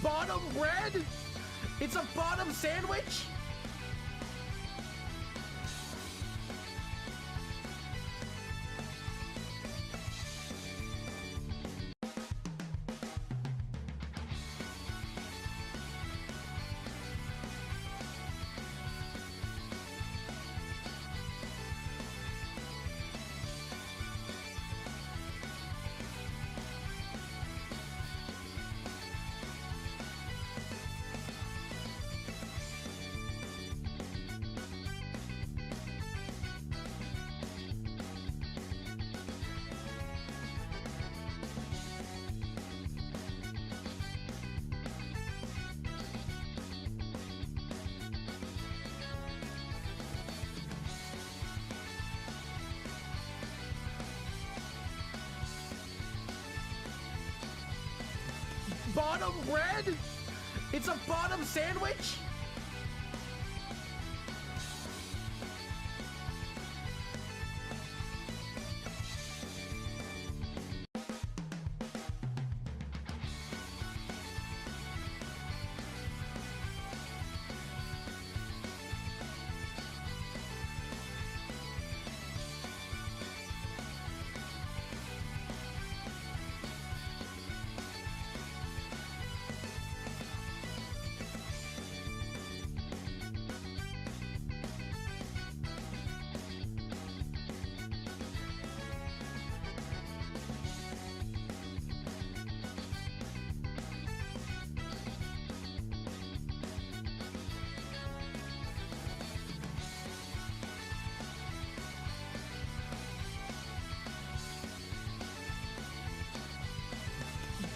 Bottom bread? It's a bottom sandwich? Bottom bread? It's a bottom sandwich?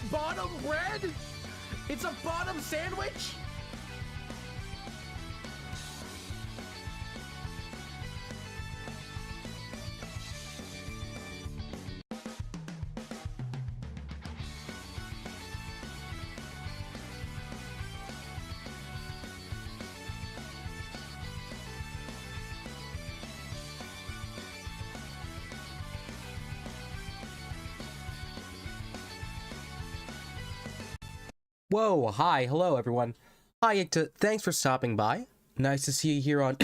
Bottom bread? It's a bottom sandwich? Whoa, hi, hello everyone. Hi, thanks for stopping by. Nice to see you here on...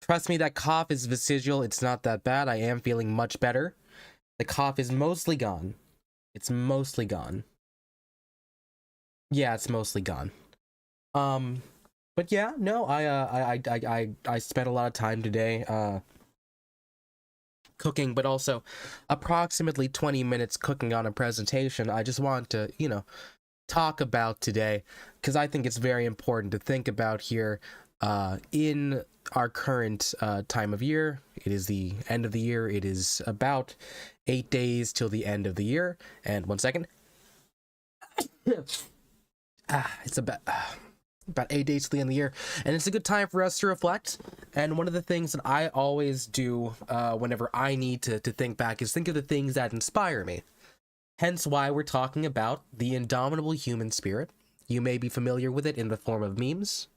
Trust me, that cough is vestigial. It's not that bad. I am feeling much better. The cough is mostly gone. It's mostly gone. Yeah, it's mostly gone. But yeah, no, I spent a lot of time today, cooking, but also approximately 20 minutes cooking on a presentation. I just want to, you know, talk about today because I think it's very important to think about here in our current time of year. It is the end of the year. It is about 8 days till the end of the year. And 1 second. It's about 8 days till the end of the year, and it's a good time for us to reflect. And one of the things that I always do whenever I need to think back is think of the things that inspire me. Hence why we're talking about the indomitable human spirit. You may be familiar with it in the form of memes,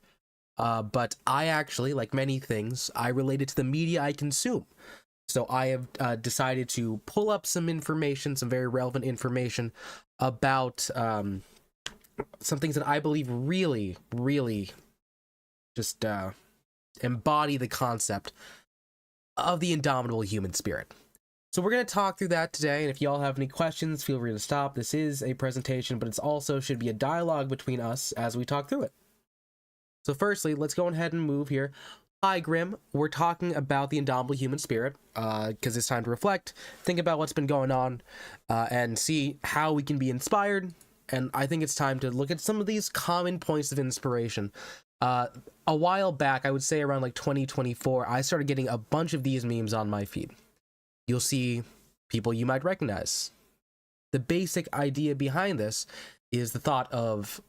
but I actually, like many things, I relate it to the media I consume. So I have decided to pull up some information, some very relevant information about some things that I believe really, really just embody the concept of the indomitable human spirit. So we're going to talk through that today, and if y'all have any questions, feel free to stop. This is a presentation, but it's also should be a dialogue between us as we talk through it. So firstly, let's go ahead and move here. Hi, Grim. We're talking about the indomitable human spirit, because it's time to reflect, think about what's been going on, and see how we can be inspired. And I think it's time to look at some of these common points of inspiration. A while back, I would say around like 2024, I started getting a bunch of these memes on my feed. You'll see people you might recognize. The basic idea behind this is the thought of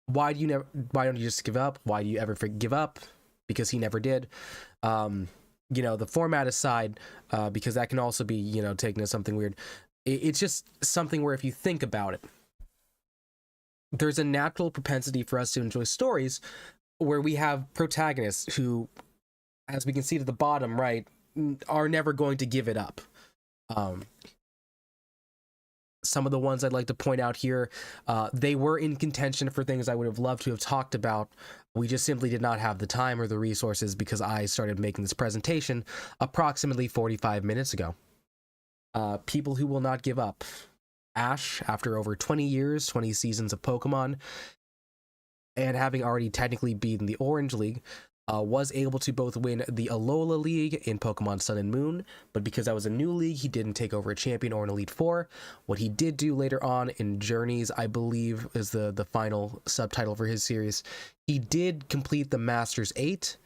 why don't you just give up? Why do you ever give up? Because he never did. You know, the format aside, because that can also be, you know, taken as something weird. It's just something where if you think about it, there's a natural propensity for us to enjoy stories where we have protagonists who, as we can see to the bottom right, are never going to give it up. some of the ones I'd like to point out here, they were in contention for things I would have loved to have talked about. We just simply did not have the time or the resources because I started making this presentation approximately 45 minutes ago. People who will not give up. Ash, after over 20 years, 20 seasons of Pokemon, and having already technically beaten the Orange League, was able to both win the Alola League in Pokemon Sun and Moon, but because that was a new league, he didn't take over a champion or an Elite Four. What he did do later on in Journeys, I believe, is the final subtitle for his series, he did complete the Masters 8,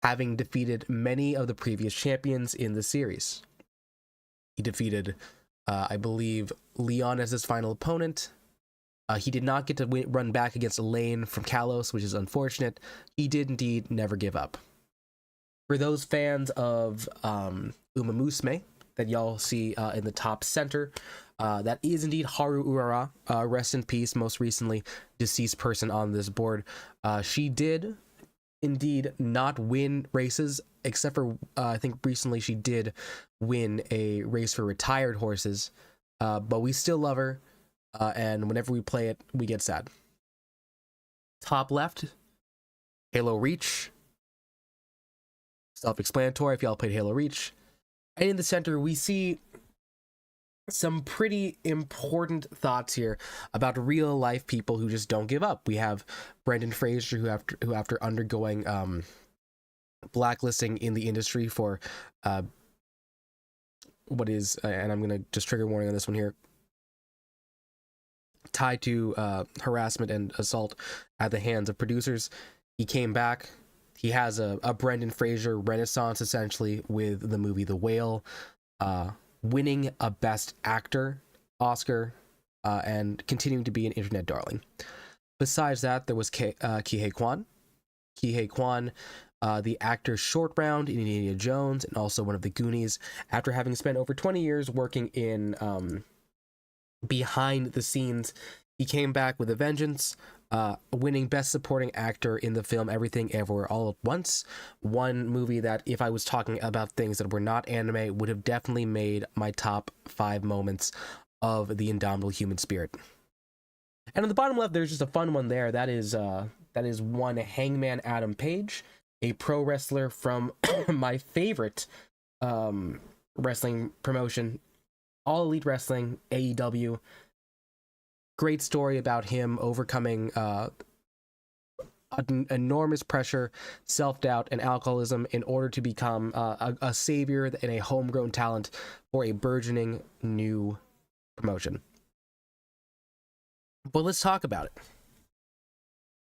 having defeated many of the previous champions in the series. He defeated, I believe, Leon as his final opponent. He did not get to run back against Elaine from Kalos, which is unfortunate. He did indeed never give up. For those fans of Uma Musume that y'all see in the top center, that is indeed Haru Urara. Rest in peace, most recently deceased person on this board. She did indeed not win races, except for I think recently she did win a race for retired horses, but we still love her. And whenever we play it, we get sad. Top left, Halo Reach. Self-explanatory if y'all played Halo Reach. And in the center, we see some pretty important thoughts here about real life people who just don't give up. We have Brendan Fraser, who after undergoing blacklisting in the industry for what is, and I'm gonna just trigger warning on this one here, tied to harassment and assault at the hands of producers. He came back. He has a Brendan Fraser renaissance, essentially, with the movie The Whale, winning a Best Actor Oscar, and continuing to be an internet darling. Besides that, there was Kihei Kwan. Kihei Kwan, the actor Short Round in Indiana Jones, and also one of the Goonies, after having spent over 20 years working in behind the scenes, he came back with a vengeance, winning Best Supporting Actor in the film Everything Everywhere All at Once, one movie that, if I was talking about things that were not anime, would have definitely made my top 5 moments of the Indomitable Human Spirit. And on the bottom left, there's just a fun one there. That is one Hangman Adam Page, a pro wrestler from my favorite wrestling promotion, All Elite Wrestling, AEW. Great story about him overcoming enormous pressure, self-doubt, and alcoholism in order to become a savior and a homegrown talent for a burgeoning new promotion. But let's talk about it.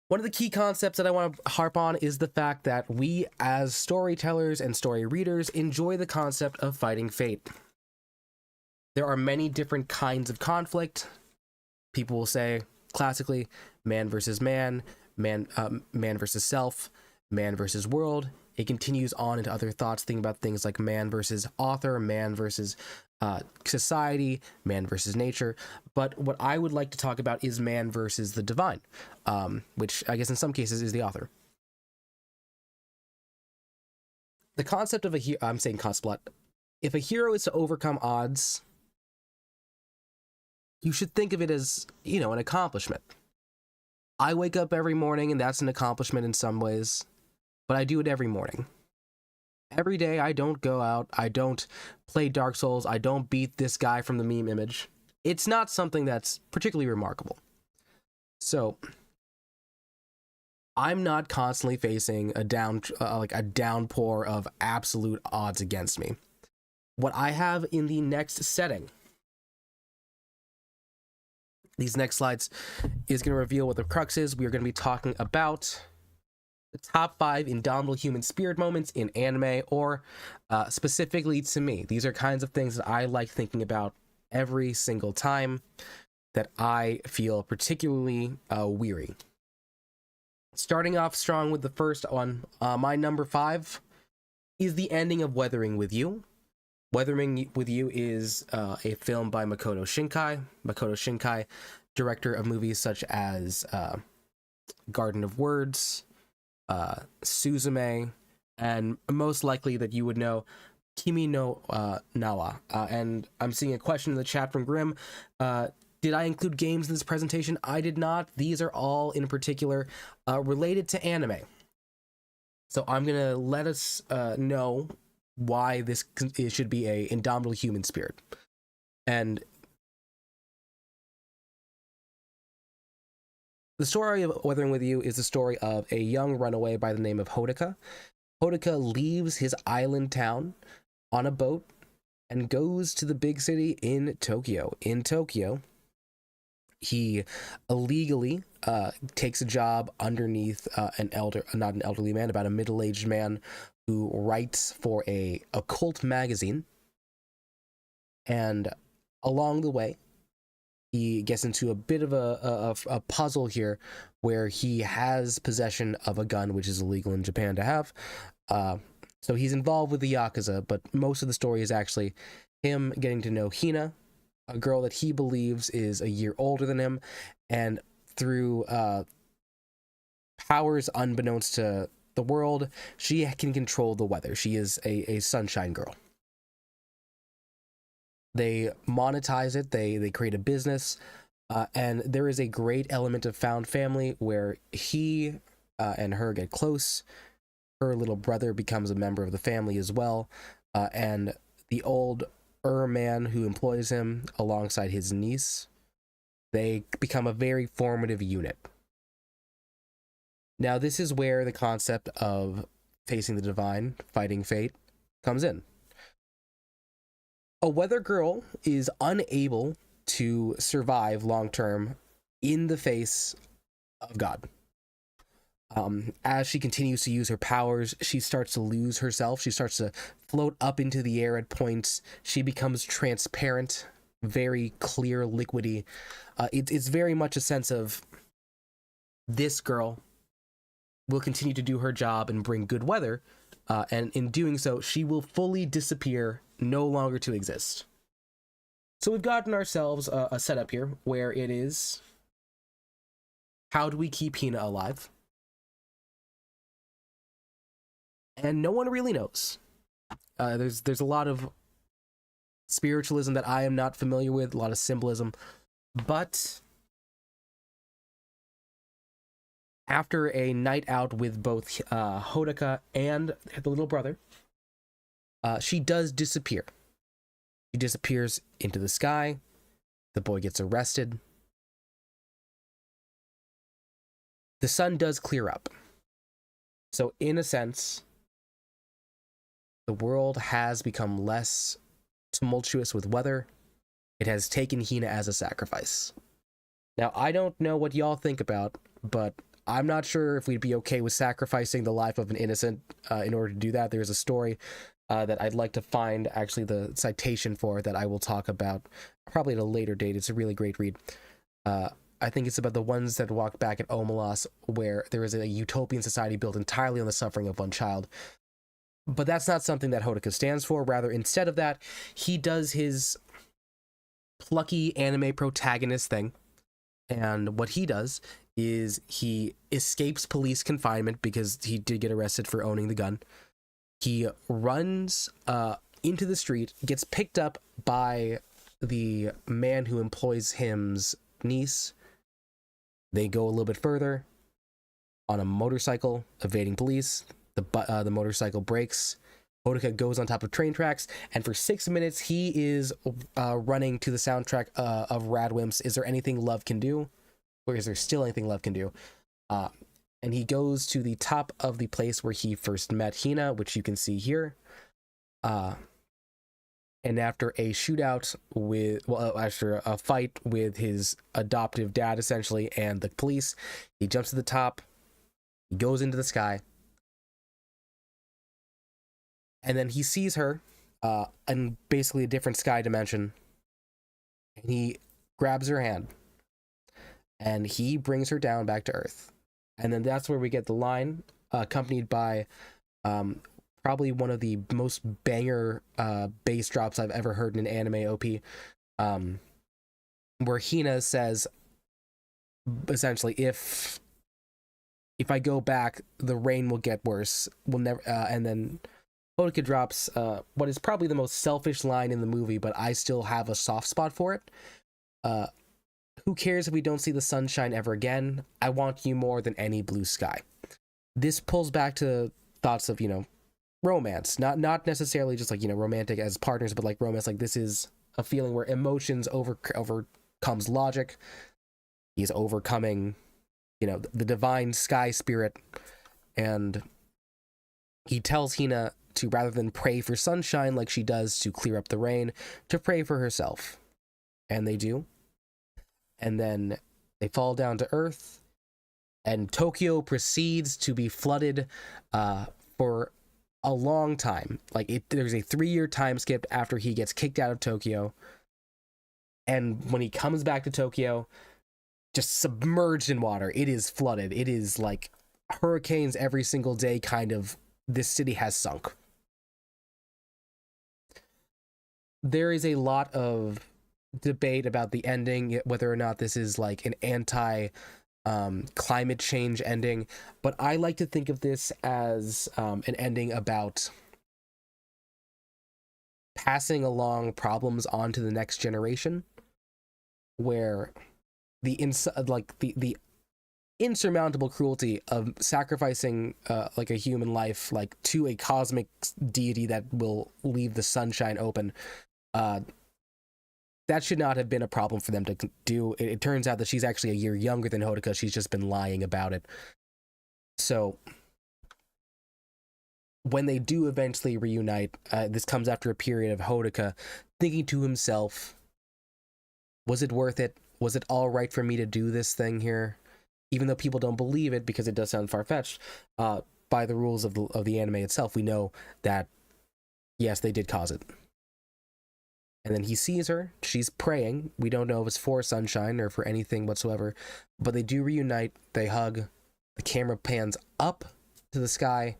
One of the key concepts that I want to harp on is the fact that we, as storytellers and story readers, enjoy the concept of fighting fate. There are many different kinds of conflict. People will say, classically, man versus man, man versus self, man versus world. It continues on into other thoughts, thinking about things like man versus author, man versus society, man versus nature. But what I would like to talk about is man versus the divine, which I guess in some cases is the author. The concept of a hero, I'm saying concept, if a hero is to overcome odds, you should think of it as, an accomplishment. I wake up every morning, and that's an accomplishment in some ways, but I do it every morning. Every day, I don't go out, I don't play Dark Souls, I don't beat this guy from the meme image. It's not something that's particularly remarkable. So, I'm not constantly facing a downpour of absolute odds against me. What I have in the next setting, these next slides, is going to reveal what the crux is. We are going to be talking about the top 5 Indomitable Human Spirit moments in anime, or specifically to me. These are kinds of things that I like thinking about every single time that I feel particularly weary. Starting off strong with the first one, my number 5 is the ending of Weathering with You. Weathering with You is a film by Makoto Shinkai. Makoto Shinkai, director of movies such as Garden of Words, Suzume, and most likely that you would know Kimi no Nawa. And I'm seeing a question in the chat from Grim. Did I include games in this presentation? I did not. These are all in particular related to anime. So I'm going to let us know why this should be a indomitable human spirit. And the story of Weathering With You is the story of a young runaway by the name of Hodaka. Hodaka leaves his island town on a boat and goes to the big city in Tokyo. In Tokyo, he illegally takes a job underneath not an elderly man, about a middle-aged man who writes for a occult magazine. And along the way, he gets into a bit of a puzzle here where he has possession of a gun, which is illegal in Japan to have. So he's involved with the Yakuza, but most of the story is actually him getting to know Hina, a girl that he believes is a year older than him, and through powers unbeknownst to the world, she can control the weather. She is a sunshine girl. They monetize it, they create a business, and there is a great element of found family where he and her get close. Her little brother becomes a member of the family as well, and the older man who employs him alongside his niece, they become a very formative unit. Now, this is where the concept of facing the divine, fighting fate, comes in. A weather girl is unable to survive long-term in the face of God. As she continues to use her powers, she starts to lose herself. She starts to float up into the air at points. She becomes transparent, very clear, liquidy. It's very much a sense of this girl will continue to do her job and bring good weather, and in doing so, she will fully disappear, no longer to exist. So we've gotten ourselves a setup here where it is, how do we keep Hina alive? And no one really knows. There's a lot of spiritualism that I am not familiar with, a lot of symbolism, but after a night out with both Hodaka and the little brother, she does disappear. She disappears into the sky. The boy gets arrested. The sun does clear up. So in a sense, the world has become less tumultuous with weather. It has taken Hina as a sacrifice. Now, I don't know what y'all think about, but I'm not sure if we'd be okay with sacrificing the life of an innocent in order to do that. There's a story that I'd like to find actually the citation for that I will talk about probably at a later date. It's a really great read. I think it's about the ones that walked back at Omelas, where there is a utopian society built entirely on the suffering of one child. But that's not something that Hodaka stands for. Rather, instead of that, he does his plucky anime protagonist thing. And what he does is he escapes police confinement because he did get arrested for owning the gun. He runs into the street, gets picked up by the man who employs him's niece. They go a little bit further on a motorcycle, evading police. The motorcycle breaks. Hodaka goes on top of train tracks, and for 6 minutes he is running to the soundtrack of Radwimps' Is There Anything Love Can Do? Or is there still anything love can do? And he goes to the top of the place where he first met Hina, which you can see here. And after a shootout after a fight with his adoptive dad, essentially, and the police, he jumps to the top, he goes into the sky, and then he sees her in basically a different sky dimension, and he grabs her hand. And he brings her down back to Earth. And then that's where we get the line, accompanied by probably one of the most banger bass drops I've ever heard in an anime OP, where Hina says, essentially, if I go back, the rain will get worse. We'll never, and then Hodoka drops what is probably the most selfish line in the movie, but I still have a soft spot for it. Who cares if we don't see the sunshine ever again? I want you more than any blue sky. This pulls back to thoughts of, romance, not necessarily just like, romantic as partners, but like romance. Like, this is a feeling where emotions overcomes logic. He's overcoming, the divine sky spirit, and he tells Hina to, rather than pray for sunshine like she does to clear up the rain, to pray for herself. And they do. And then they fall down to earth, and Tokyo proceeds to be flooded for a long time. Like, there's a 3-year time skip after he gets kicked out of Tokyo. And when he comes back to Tokyo, just submerged in water, it is flooded. It is like hurricanes every single day, kind of. This city has sunk. There is a lot of debate about the ending, whether or not this is like an anti climate change ending, but I like to think of this as an ending about passing along problems on to the next generation, where the insurmountable cruelty of sacrificing like a human life, like, to a cosmic deity that will leave the sunshine open, that should not have been a problem for them to do. It turns out that she's actually a year younger than Hodoka. She's just been lying about it. So when they do eventually reunite, this comes after a period of Hodoka thinking to himself, was it worth it? Was it all right for me to do this thing here? Even though people don't believe it, because it does sound far-fetched, by the rules of the anime itself, we know that, yes, they did cause it. And then he sees her. She's praying. We don't know if it's for sunshine or for anything whatsoever. But they do reunite. They hug. The camera pans up to the sky.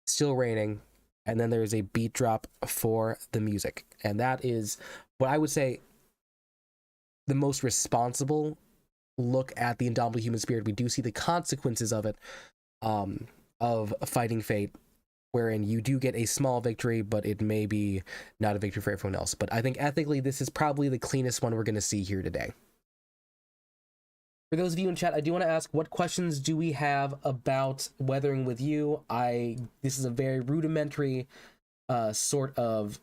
Still raining. And then there's a beat drop for the music. And that is what I would say the most responsible look at the Indomitable Human Spirit. We do see the consequences of it, of fighting fate, wherein you do get a small victory, but it may be not a victory for everyone else. But I think ethically, this is probably the cleanest one we're going to see here today. For those of you in chat, I do want to ask, what questions do we have about Weathering with You? This is a very rudimentary sort of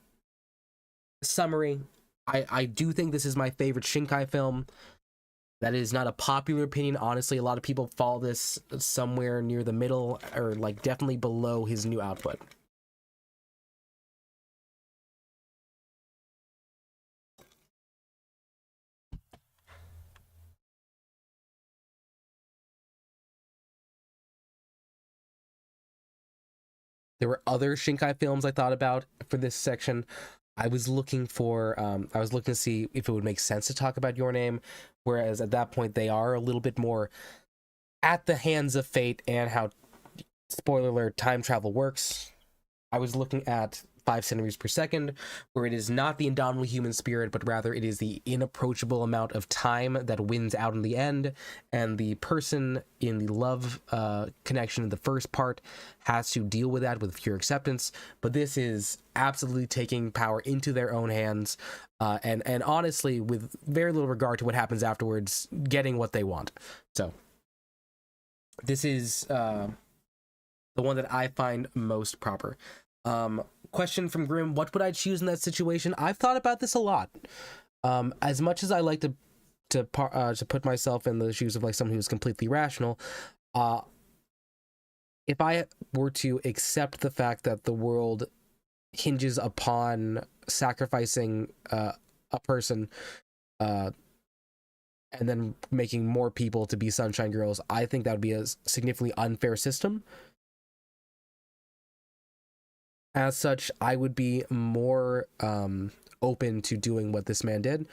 summary. I do think this is my favorite Shinkai film. That is not a popular opinion. Honestly, a lot of people follow this somewhere near the middle, or like definitely below his new output. There were other Shinkai films I thought about for this section. I was looking to see if it would make sense to talk about Your Name, whereas at that point they are a little bit more at the hands of fate and how, spoiler alert, time travel works. I was looking at 5 centimeters per second, where it is not the indomitable human spirit, but rather it is the inapproachable amount of time that wins out in the end, and the person in the love connection in the first part has to deal with that with pure acceptance. But this is absolutely taking power into their own hands, and honestly, with very little regard to what happens afterwards, getting what they want. So this is the one that I find most proper. Question from Grim: what would I choose in that situation? I've thought about this a lot. As much as I like to put myself in the shoes of like someone who's completely rational, if I were to accept the fact that the world hinges upon sacrificing a person, and then making more people to be Sunshine Girls, I think that would be a significantly unfair system. As such, I would be more open to doing what this man did.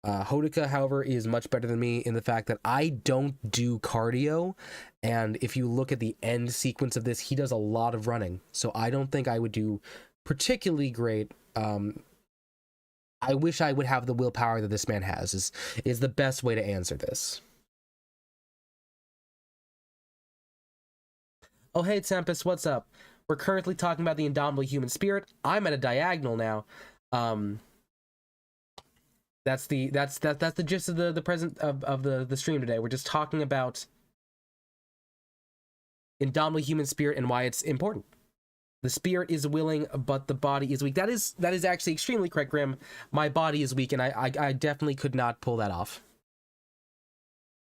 Hodoka, however, is much better than me in the fact that I don't do cardio, and if you look at the end sequence of this, he does a lot of running, so I don't think I would do particularly great. I wish I would have the willpower that this man has, is the best way to answer this. Oh, hey, Tempest, what's up? We're currently talking about the Indomitable Human Spirit. I'm at a diagonal now. That's the gist of the present of the stream today. We're just talking about Indomitable Human Spirit and why it's important. The spirit is willing, but the body is weak. That is actually extremely correct, Grim. My body is weak, and I definitely could not pull that off.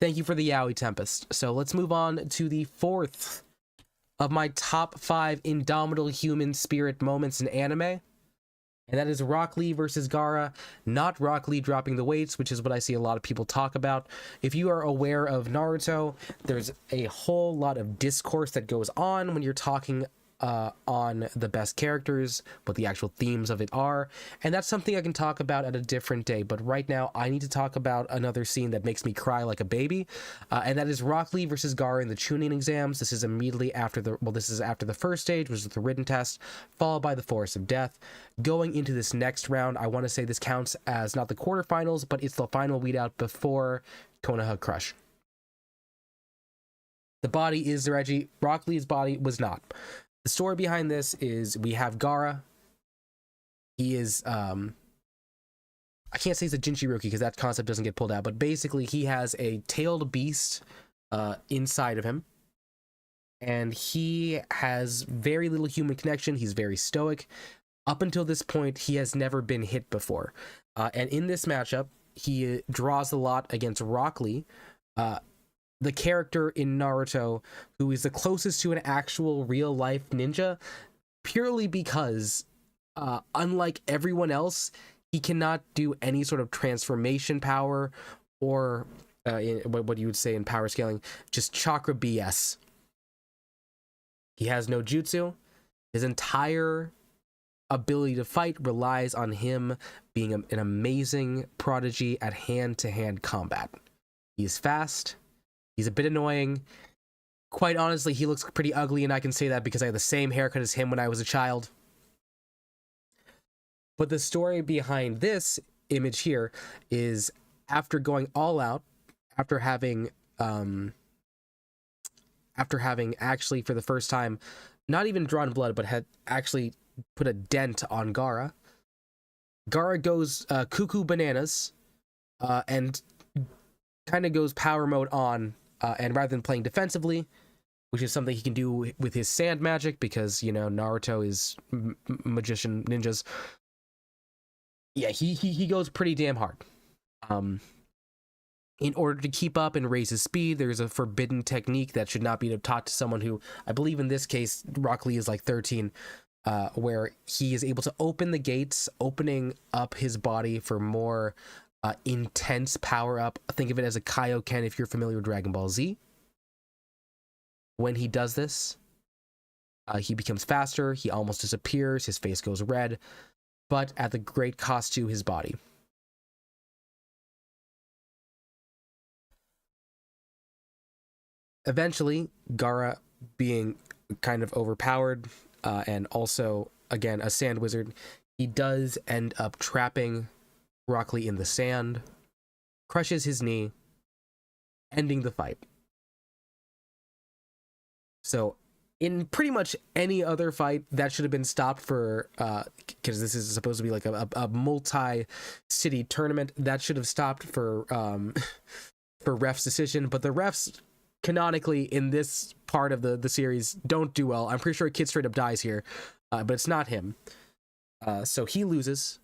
Thank you for the Yaoi Tempest. So let's move on to the fourth of my top 5 Indomitable Human Spirit moments in anime. And that is Rock Lee versus Gaara. Not Rock Lee dropping the weights, which is what I see a lot of people talk about. If you are aware of Naruto, there's a whole lot of discourse that goes on when you're talking on the best characters, what the actual themes of it are, and that's something I can talk about at a different day. But right now I need to talk about another scene that makes me cry like a baby, and that is Rock Lee versus Gaara in the Chunin exams. This is immediately after this is after the first stage, which is the written test, followed by the Forest of Death. Going into this next round, I want to say this counts as not the quarterfinals, but it's the final weedout before Konoha Crush. The body is Reggie. Rock Lee's body was not. The story behind this is we have Gaara. He is, I can't say he's a Jinchuriki because that concept doesn't get pulled out, but basically he has a tailed beast inside of him. And he has very little human connection. He's very stoic. Up until this point, he has never been hit before. And in this matchup, he draws a lot against Rock Lee, the character in Naruto who is the closest to an actual real life ninja, purely because unlike everyone else, he cannot do any sort of transformation power or what you would say in power scaling, just chakra BS. He has no jutsu. His entire ability to fight relies on him being an amazing prodigy at hand-to-hand combat. He is fast. He's a bit annoying. Quite honestly, he looks pretty ugly, and I can say that because I had the same haircut as him when I was a child. But the story behind this image here is after going all out, after having actually for the first time not even drawn blood, but had actually put a dent on Gaara. Gaara goes cuckoo bananas and kind of goes power mode on, and rather than playing defensively, which is something he can do with his sand magic, because, you know, Naruto is magician ninjas. Yeah, he goes pretty damn hard. In order to keep up and raise his speed, there's a forbidden technique that should not be taught to someone who, I believe in this case, Rock Lee is like 13, where he is able to open the gates, opening up his body for more intense power up. Think of it as a Kaioken if you're familiar with Dragon Ball Z. When he does this, he becomes faster, he almost disappears, his face goes red, but at the great cost to his body. Eventually, Gaara, being kind of overpowered, and also, again, a sand wizard, he does end up trapping Rock Lee in the sand, crushes his knee, ending the fight. So, in pretty much any other fight, that should have been stopped for, because this is supposed to be like a multi-city tournament, that should have stopped for ref's decision, but the refs, canonically, in this part of the series, don't do well. I'm pretty sure a kid straight up dies here, but it's not him. So he loses,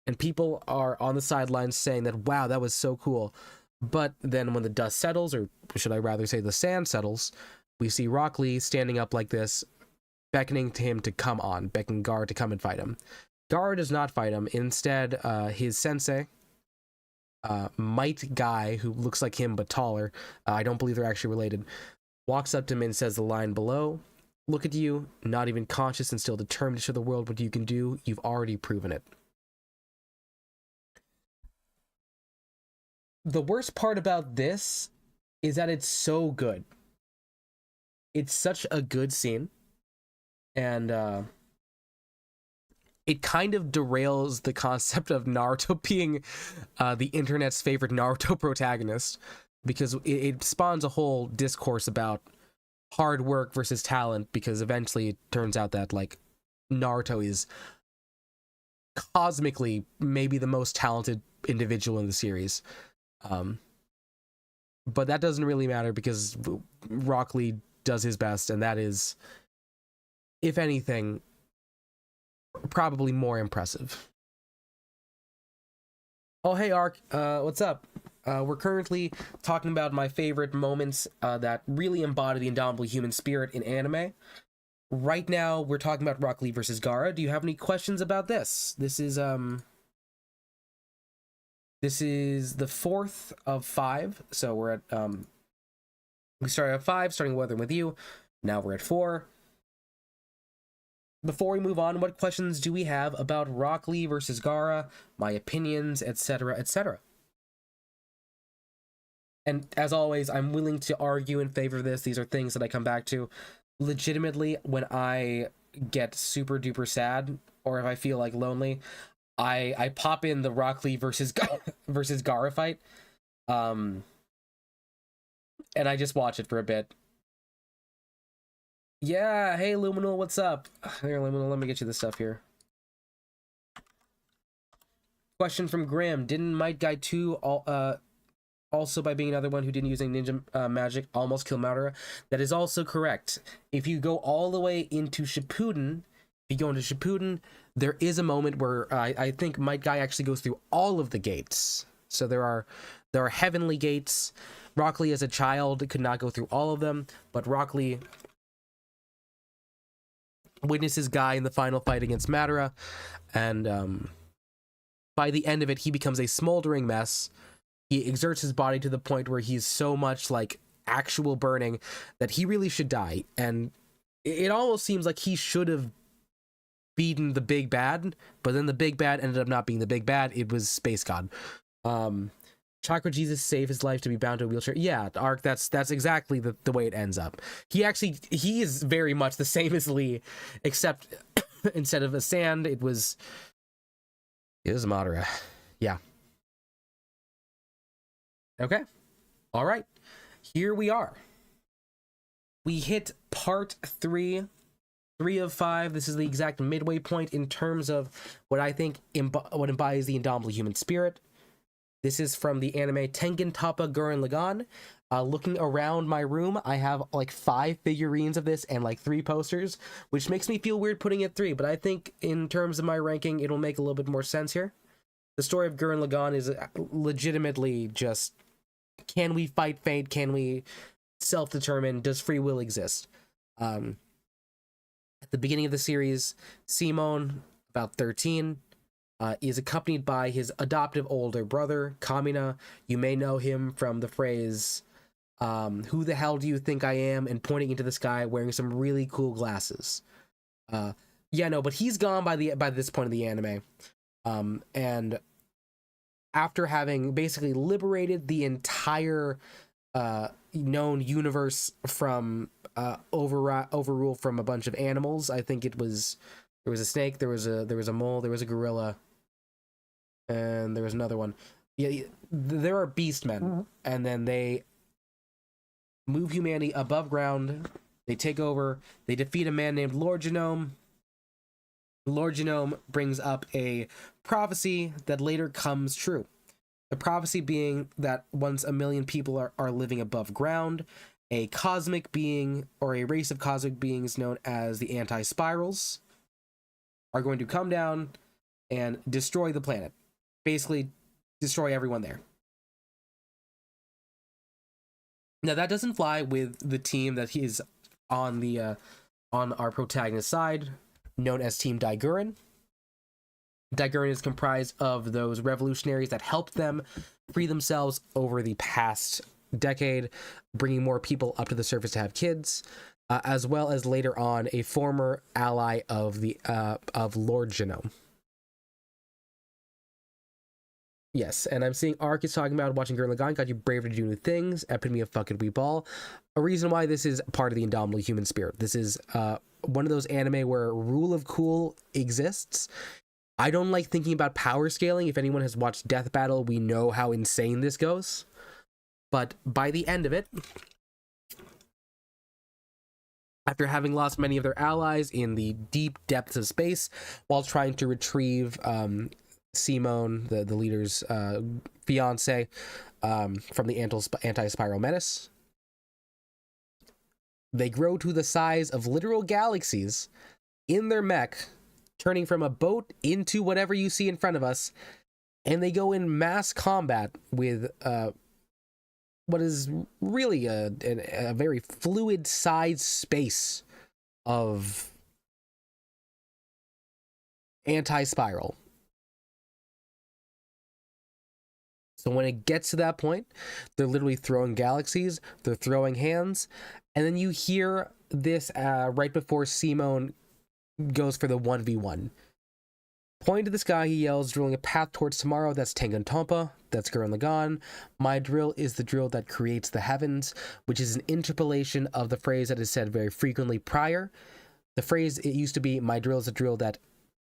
and people are on the sidelines saying that, wow, that was so cool. But then when the dust settles, or should I rather say the sand settles, we see Rock Lee standing up like this, beckoning to him to come on, beckoning Gaara to come and fight him. Gaara does not fight him. Instead, his sensei, Might Guy, who looks like him but taller, I don't believe they're actually related, walks up to him and says the line below, "Look at you, not even conscious and still determined to show the world what you can do. You've already proven it." The worst part about this is that it's so good. It's such a good scene, and it kind of derails the concept of Naruto being the internet's favorite Naruto protagonist, because it spawns a whole discourse about hard work versus talent, because eventually it turns out that like Naruto is cosmically maybe the most talented individual in the series. But that doesn't really matter because Rock Lee does his best, and that is, if anything, probably more impressive. Oh, hey, Ark. What's up? We're currently talking about my favorite moments that really embody the indomitable human spirit in anime. Right now, we're talking about Rock Lee versus Gaara. Do you have any questions about this? This is the 4th of 5. So we're at we started at 5, starting with you. Now we're at 4. Before we move on, what questions do we have about Rock Lee versus Gaara, my opinions, etc., etc.? And as always, I'm willing to argue in favor of this. These are things that I come back to. Legitimately, when I get super duper sad, or if I feel like lonely, I pop in the Rock Lee versus Gaara fight, and I just watch it for a bit. Yeah, hey Luminal, what's up? Here, Luminal, let me get you the stuff here. Question from Grim: didn't Might Guy 2 also, by being another one who didn't use any ninja magic, almost kill Madara? That is also correct. If you go all the way into Shippuden, there is a moment where I think Might Guy actually goes through all of the gates. So there are heavenly gates. Rock Lee as a child could not go through all of them, but Rock Lee witnesses Guy in the final fight against Madara, and by the end of it, he becomes a smoldering mess. He exerts his body to the point where he's so much like actual burning that he really should die, and it almost seems like he should have beaten the big bad, but then the big bad ended up not being the big bad. It was Space God. Chakra Jesus saved his life to be bound to a wheelchair. Yeah, Ark, that's exactly the way it ends up. He is very much the same as Lee, except instead of a sand, it was Madara. Yeah. Okay. All right. Here we are. We hit part 3 of 5. This is the exact midway point in terms of what I think what embodies the indomitable human spirit. This is from the anime Tengen Toppa Gurren Lagann. Looking around my room, I have like 5 figurines of this and like 3 posters, which makes me feel weird putting it 3, but I think in terms of my ranking, it'll make a little bit more sense here. The story of Gurren Lagann is legitimately just, can we fight fate? Can we self-determine? Does free will exist? At the beginning of the series, Simon, about 13, is accompanied by his adoptive older brother, Kamina. You may know him from the phrase, who the hell do you think I am? And pointing into the sky, wearing some really cool glasses. Yeah, no, but he's gone by this point of the anime. And after having basically liberated the entire known universe from overrule from a bunch of animals, I think there was a snake, there was a mole, there was a gorilla, and there was another one. Yeah, there are beastmen, and then they move humanity above ground. They take over. They defeat a man named Lord Genome. Lord Genome brings up a prophecy that later comes true. The prophecy being that once a million people are living above ground, a cosmic being or a race of cosmic beings known as the Anti-Spirals are going to come down and destroy the planet. Basically, destroy everyone there. Now, that doesn't fly with the team that he is on our protagonist side, known as Team Daiguren. Daiguren is comprised of those revolutionaries that helped them free themselves over the past decade, bringing more people up to the surface to have kids, as well as later on a former ally of Lord Genome. Yes, and I'm seeing Ark is talking about watching Gurren Lagann got you braver to do new things, epitome of fucking weeball. A reason why this is part of the indomitable human spirit. This is one of those anime where rule of cool exists. I don't like thinking about power scaling. If anyone has watched Death Battle, we know how insane this goes. But by the end of it, After having lost many of their allies in the deep depths of space while trying to retrieve Simone, the leader's fiance, from the anti-spiral menace. They grow to the size of literal galaxies in their mech, turning from a boat into whatever you see in front of us, and they go in mass combat with what is really a very fluid size space of anti-spiral. So when it gets to that point, they're literally throwing galaxies, they're throwing hands, and then you hear this right before Simone goes for the 1v1. Pointing to the sky, he yells, drilling a path towards tomorrow. That's Tengen Toppa. That's Gurren Lagann. My drill is the drill that creates the heavens, which is an interpolation of the phrase that is said very frequently prior. The phrase, it used to be, my drill is a drill that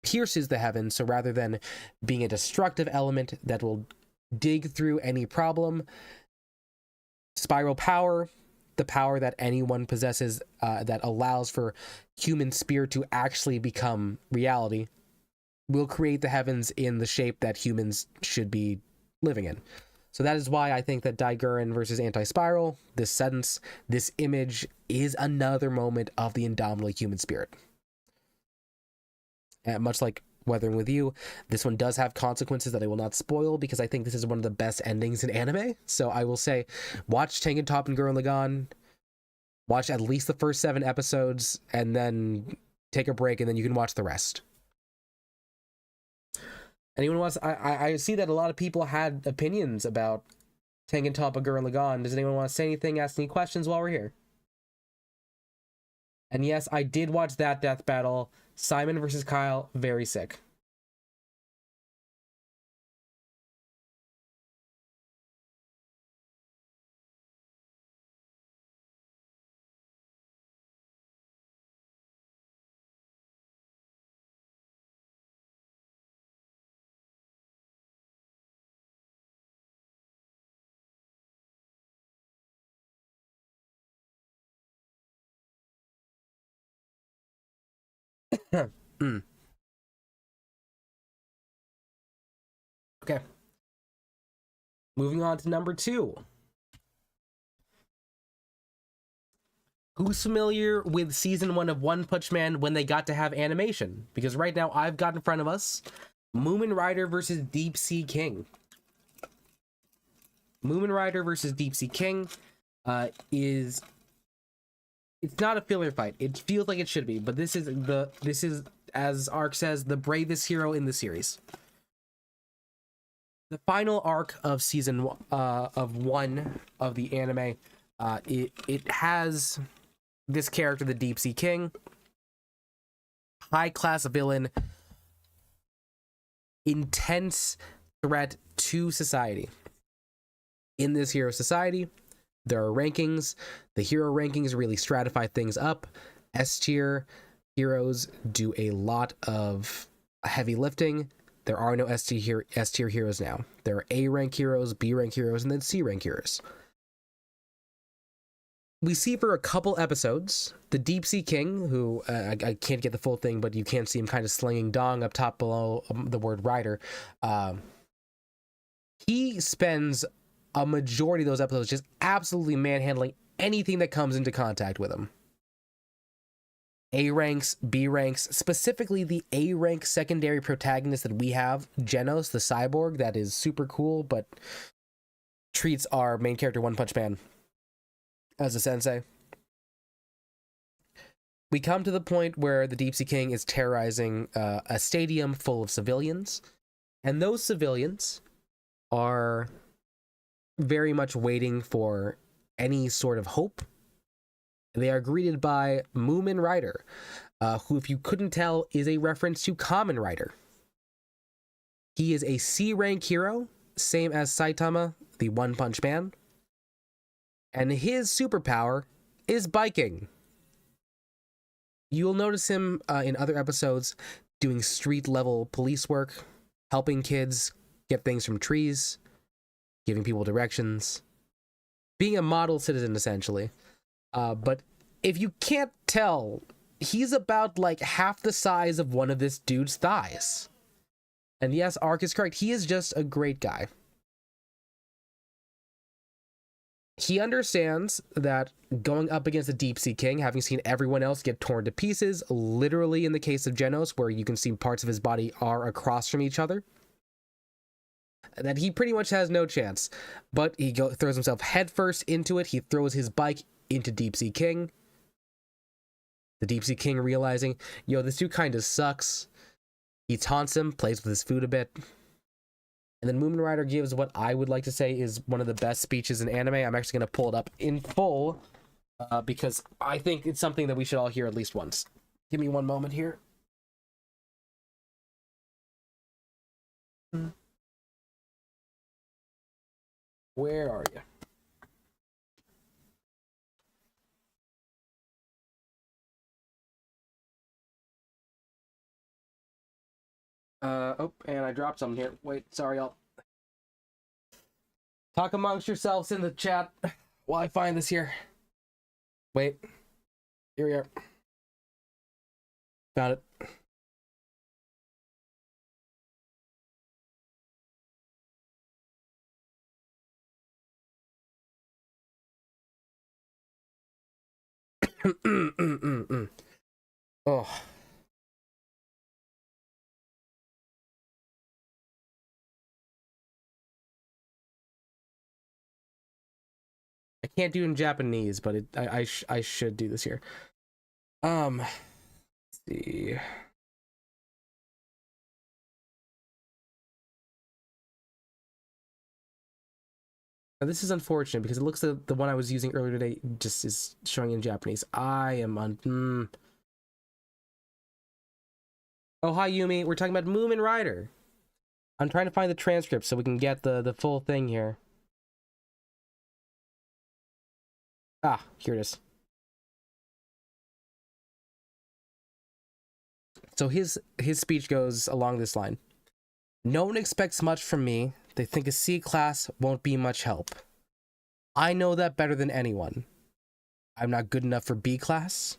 pierces the heavens. So rather than being a destructive element that will dig through any problem, spiral power, the power that anyone possesses that allows for human spirit to actually become reality, will create the heavens in the shape that humans should be living in. So that is why I think that Daiguren versus Anti-Spiral, this sentence, this image, is another moment of the indomitable human spirit. And much like Weathering with You, this one does have consequences that I will not spoil, because I think this is one of the best endings in anime. So I will say, watch Tengen Toppa and Gurren Lagann, watch at least the first 7 episodes, and then take a break, and then you can watch the rest. Anyone wants? I see that a lot of people had opinions about Tengen Toppa, Gurren Lagann. Does anyone want to say anything? Ask any questions while we're here? And yes, I did watch that death battle. Simon versus Kyle, very sick. Okay. Moving on to number 2. Who's familiar with season 1 of One Punch Man when they got to have animation? Because right now I've got in front of us Moomin Rider versus Deep Sea King. Moomin Rider versus Deep Sea King it's not a filler fight. It feels like it should be, but this is, as Arc says, the bravest hero in the series. The final arc of season of 1 of the anime, it has this character, the Deep Sea King, high class villain, intense threat to society. In this hero society, there are rankings. The hero rankings really stratify things up. S tier heroes do a lot of heavy lifting. There are no S tier heroes now. There are A rank heroes, B rank heroes, and then C rank heroes. We see for a couple episodes the Deep Sea King, who I can't get the full thing, but you can see him kind of slinging dong up top below the word rider. He spends a majority of those episodes just absolutely manhandling anything that comes into contact with him. A ranks, B ranks, specifically the A rank secondary protagonist that we have, Genos, the cyborg, that is super cool, but treats our main character, One Punch Man, as a sensei. We come to the point where the Deep Sea King is terrorizing a stadium full of civilians, and those civilians are very much waiting for any sort of hope. They are greeted by Moomin Rider, who, if you couldn't tell, is a reference to Kamen Rider. He is a C rank hero, same as Saitama, the One Punch Man, and his superpower is biking. You'll notice him in other episodes doing street level police work, helping kids get things from trees, giving people directions, being a model citizen essentially. But if you can't tell, he's about like half the size of one of this dude's thighs. And yes, Ark is correct. He is just a great guy. He understands that going up against a Deep Sea King, having seen everyone else get torn to pieces, literally in the case of Genos, where you can see parts of his body are across from each other, that he pretty much has no chance. But he throws himself headfirst into it. He throws his bike into Deep Sea King. The Deep Sea King realizing, yo, this dude kind of sucks. He taunts him, plays with his food a bit. And then Moomin Rider gives what I would like to say is one of the best speeches in anime. I'm actually going to pull it up in full because I think it's something that we should all hear at least once. Give me one moment here. Where are you? Oh, and I dropped something here. Wait, sorry, I'll talk amongst yourselves in the chat while I find this here. Wait, here we are. Found it. Oh. I can't do it in Japanese, but I should do this here. Let's see. Now, this is unfortunate because it looks like the one I was using earlier today just is showing in Japanese. I am on. Oh, hi Yumi. We're talking about Moomin Rider. I'm trying to find the transcript so we can get the full thing here. Ah, here it is. So his speech goes along this line. No one expects much from me. They think a C class won't be much help. I know that better than anyone. I'm not good enough for B class.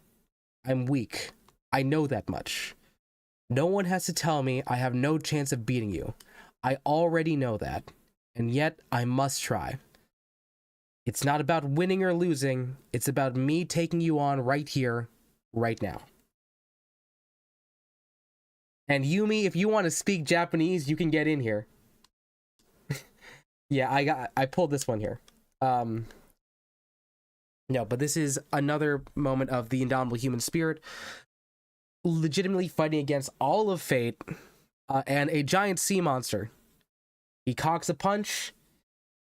I'm weak. I know that much. No one has to tell me I have no chance of beating you. I already know that. And yet I must try. It's not about winning or losing. It's about me taking you on right here, right now. And Yumi, if you want to speak Japanese, you can get in here. Yeah, I pulled this one here. No, but this is another moment of the indomitable human spirit legitimately fighting against all of fate and a giant sea monster. He cocks a punch,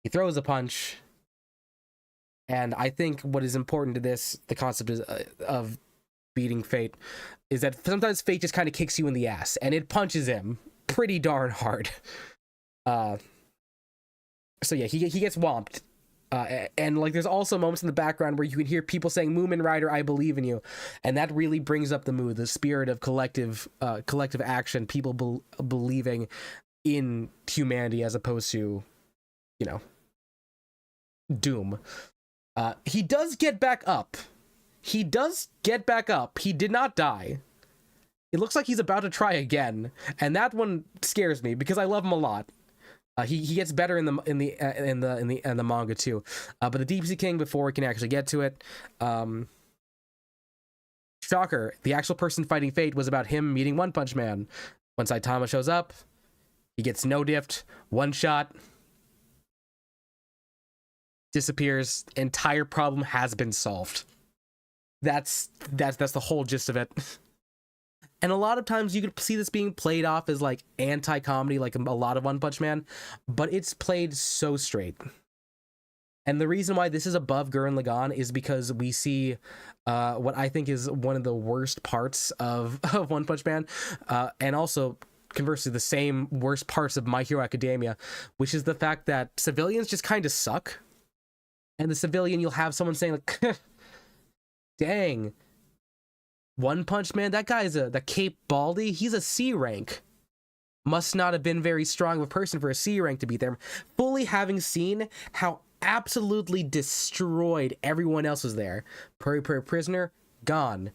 he throws a punch, and I think what is important to this, the concept is, of beating fate, is that sometimes fate just kind of kicks you in the ass, and it punches him pretty darn hard. So yeah, he gets whomped. And like there's also moments in the background where you can hear people saying Moomin Rider, I believe in you, and that really brings up the mood, the spirit of collective action, people believing in humanity as opposed to, you know, doom. He does get back up. He did not die. It looks like he's about to try again, and that one scares me because I love him a lot. He gets better in the manga too, but the Deep Sea King, before we can actually get to it, shocker, the actual person fighting fate was about him meeting One Punch Man. When Saitama shows up, he gets no-diffed, one shot, disappears, entire problem has been solved. That's the whole gist of it. And a lot of times you could see this being played off as like anti-comedy, like a lot of One Punch Man, but it's played so straight. And the reason why this is above Gurren Lagann is because we see what I think is one of the worst parts of One Punch Man, and also conversely the same worst parts of My Hero Academia, which is the fact that civilians just kind of suck. And the civilian, you'll have someone saying like, dang, One Punch Man, that guy's the Cape Baldy, he's a C rank. Must not have been very strong of a person for a C rank to be there. Fully having seen how absolutely destroyed everyone else was there. Prairie Prisoner, gone.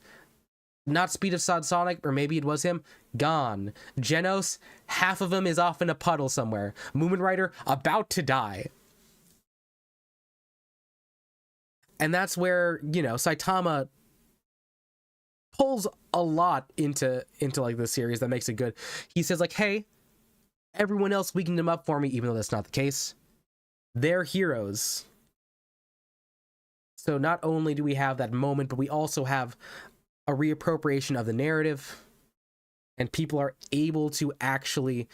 Not Speed of Sonic, or maybe it was him, gone. Genos, half of him is off in a puddle somewhere. Moomin Rider, about to die. And that's where, you know, Saitama pulls a lot into like the series that makes it good. He says like, hey, everyone else weakened him up for me, even though that's not the case. They're heroes. So not only do we have that moment, but we also have a reappropriation of the narrative, and people are able to actually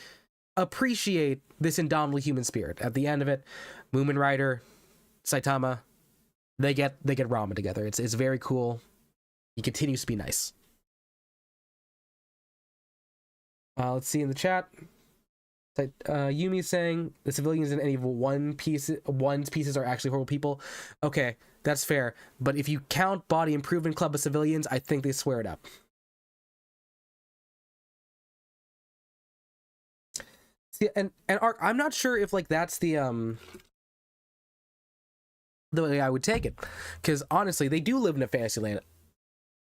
appreciate this indomitable human spirit. At the end of it, Moomin Rider, Saitama, they get ramen together. It's very cool. He continues to be nice. Let's see in the chat. Yumi's saying the civilians in any of one's pieces are actually horrible people. Okay, that's fair. But if you count Body Improvement Club of civilians, I think they swear it up. See, and Ark, I'm not sure if like that's the way I would take it, because honestly, they do live in a fantasy land.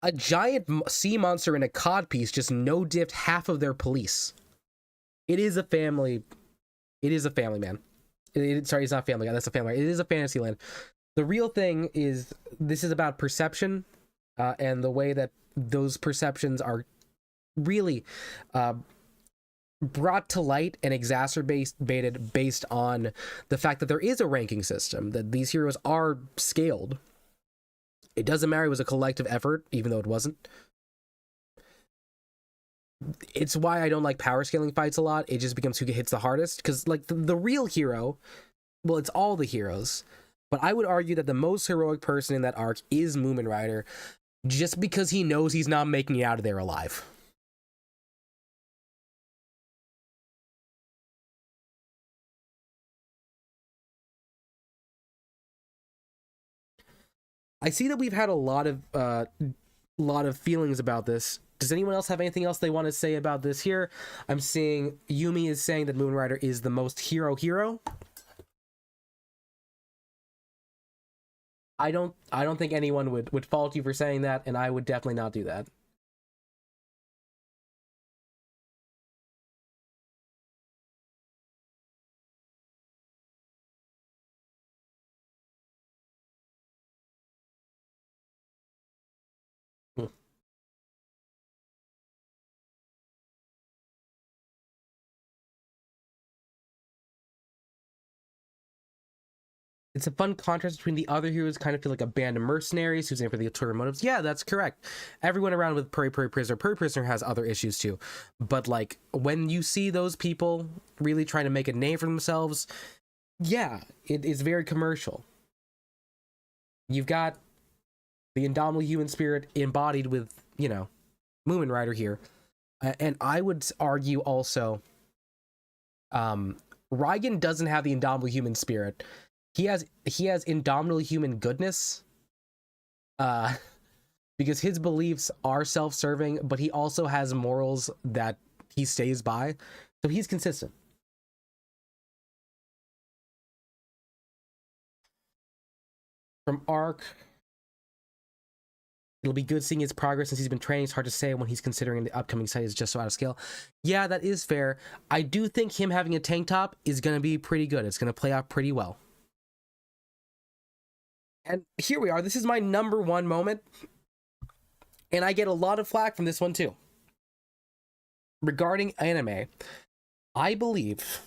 A giant sea monster in a cod piece just no-dipped half of their police. It is a family. It is a family, man. Sorry, it's not Family Guy. That's a family. It is a fantasy land. The real thing is, this is about perception, and the way that those perceptions are really brought to light and exacerbated based on the fact that there is a ranking system, that these heroes are scaled. It doesn't matter, it was a collective effort, even though it wasn't. It's why I don't like power scaling fights a lot. It just becomes who hits the hardest, because like the real hero, well, it's all the heroes, but I would argue that the most heroic person in that arc is Moomin Rider, just because he knows he's not making it out of there alive. I see that we've had a lot of feelings about this. Does anyone else have anything else they want to say about this here? I'm seeing Yumi is saying that Moomin Rider is the most hero. I don't think anyone would fault you for saying that, and I would definitely not do that. It's a fun contrast between the other heroes kind of feel like a band of mercenaries who's in for the ulterior motives. Yeah, that's correct. Everyone around with Prairie Prisoner has other issues too. But like when you see those people really trying to make a name for themselves, yeah, it is very commercial. You've got the indomitable human spirit embodied with, you know, Moomin Rider here. And I would argue also, Reigen doesn't have the indomitable human spirit. He has indomitable human goodness, because his beliefs are self-serving, but he also has morals that he stays by, so he's consistent. From Arc, it'll be good seeing his progress since he's been training. It's hard to say when he's considering the upcoming site is just so out of scale. Yeah, that is fair. I do think him having a tank top is going to be pretty good. It's going to play out pretty well. And here we are. This is my number one moment. And I get a lot of flack from this one too. Regarding anime, I believe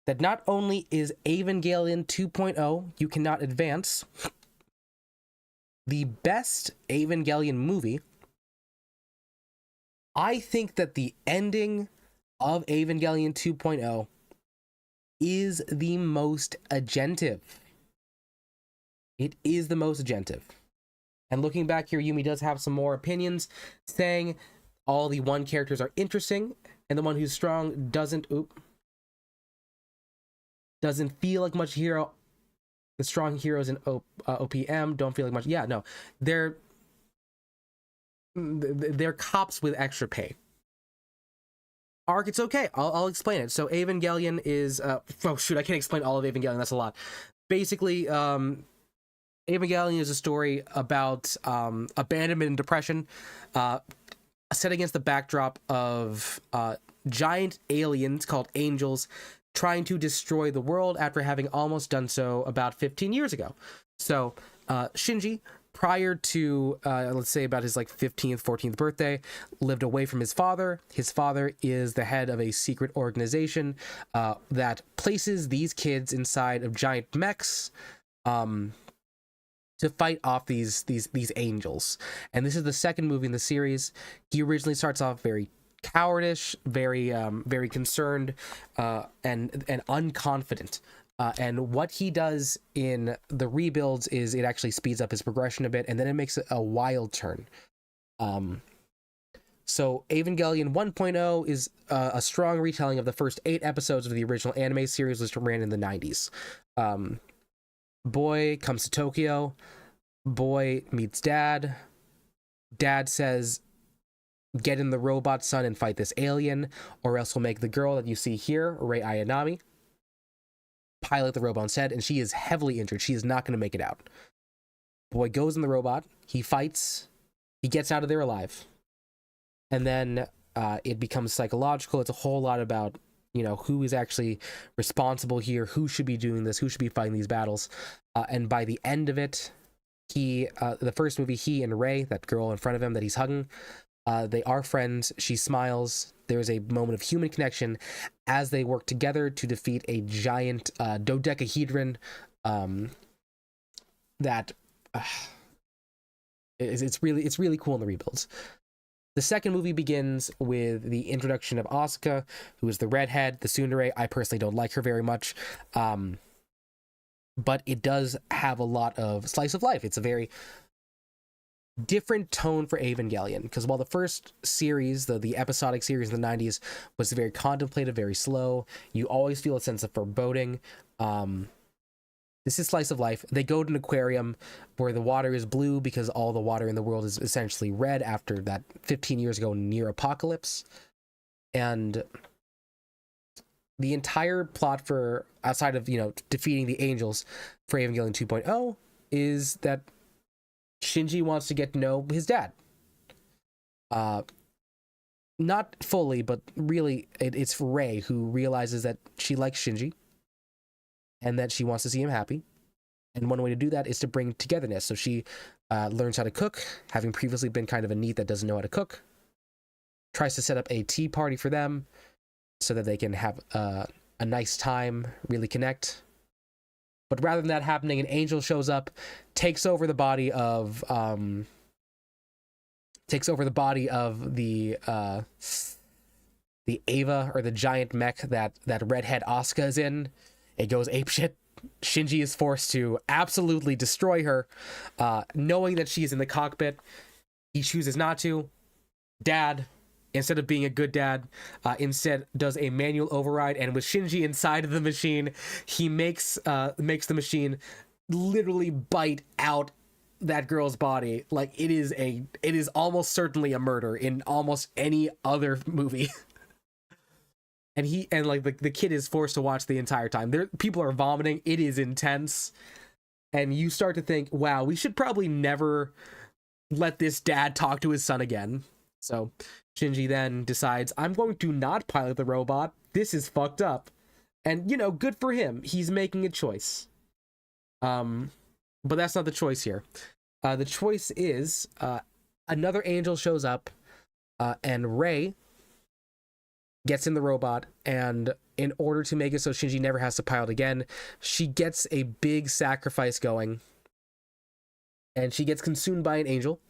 that not only is Evangelion 2.0, You Cannot Advance, the best Evangelion movie, I think that the ending of Evangelion 2.0 is the most agentive. It is the most agentive. And looking back here, Yumi does have some more opinions, saying all the one characters are interesting, and the one who's strong doesn't feel like much hero. The strong heroes in OPM don't feel like much. Yeah, no, they're cops with extra pay. Arc, it's okay. I'll explain it. So Evangelion is oh shoot, I can't explain all of Evangelion. That's a lot. basically, Evangelion is a story about abandonment and depression, set against the backdrop of giant aliens called angels trying to destroy the world after having almost done so about 15 years ago. So Shinji, prior to let's say about his like 15th 14th birthday, lived away from his father. His father is the head of a secret organization that places these kids inside of giant mechs to fight off these angels. And this is the second movie in the series. He originally starts off very cowardish, very concerned, and unconfident. And what he does in the rebuilds is it actually speeds up his progression a bit, and then it makes a wild turn. So Evangelion 1.0 is a strong retelling of the first 8 episodes of the original anime series, which ran in the 90s. Boy comes to Tokyo. Boy meets dad. Dad says, get in the robot, son, and fight this alien, or else we'll make the girl that you see here, Rei Ayanami, pilot the robot instead, and she is heavily injured. She is not going to make it out. Boy goes in the robot. He fights. He gets out of there alive. And then it becomes psychological. It's a whole lot about, who is actually responsible here, who should be doing this, who should be fighting these battles. And by the end of it, the first movie, he and Rei, that girl in front of him that he's hugging, they are friends. She smiles. There's a moment of human connection as they work together to defeat a giant dodecahedron that it's really cool in the rebuilds. The second movie begins with the introduction of Asuka, who is the redhead, the tsundere. I personally don't like her very much, but it does have a lot of slice of life. It's a very different tone for Evangelion, because while the first series, the episodic series in the 90s, was very contemplative, very slow, you always feel a sense of foreboding. This is slice of life. They go to an aquarium where the water is blue because all the water in the world is essentially red after that 15 years ago near apocalypse. And the entire plot for, outside of, defeating the angels for Evangelion 2.0, is that Shinji wants to get to know his dad. Not fully, but really it's Rei who realizes that she likes Shinji and that she wants to see him happy. And one way to do that is to bring togetherness. So she learns how to cook, having previously been kind of a NEET that doesn't know how to cook. Tries to set up a tea party for them so that they can have a nice time, really connect. But rather than that happening, an angel shows up, takes over the body of the Ava, or the giant mech that redhead Asuka is in. It goes apeshit. Shinji is forced to absolutely destroy her, knowing that she is in the cockpit. He chooses not to. Dad, instead of being a good dad, instead does a manual override, and with Shinji inside of the machine, he makes the machine literally bite out that girl's body. Like, it is almost certainly a murder in almost any other movie. And the kid is forced to watch the entire time. People are vomiting. It is intense. And you start to think, wow, we should probably never let this dad talk to his son again. So Shinji then decides, I'm going to not pilot the robot. This is fucked up. And, good for him. He's making a choice. But that's not the choice here. The choice is another angel shows up, and Rei gets in the robot, and in order to make it so Shinji never has to pilot again, she gets a big sacrifice going, and she gets consumed by an angel.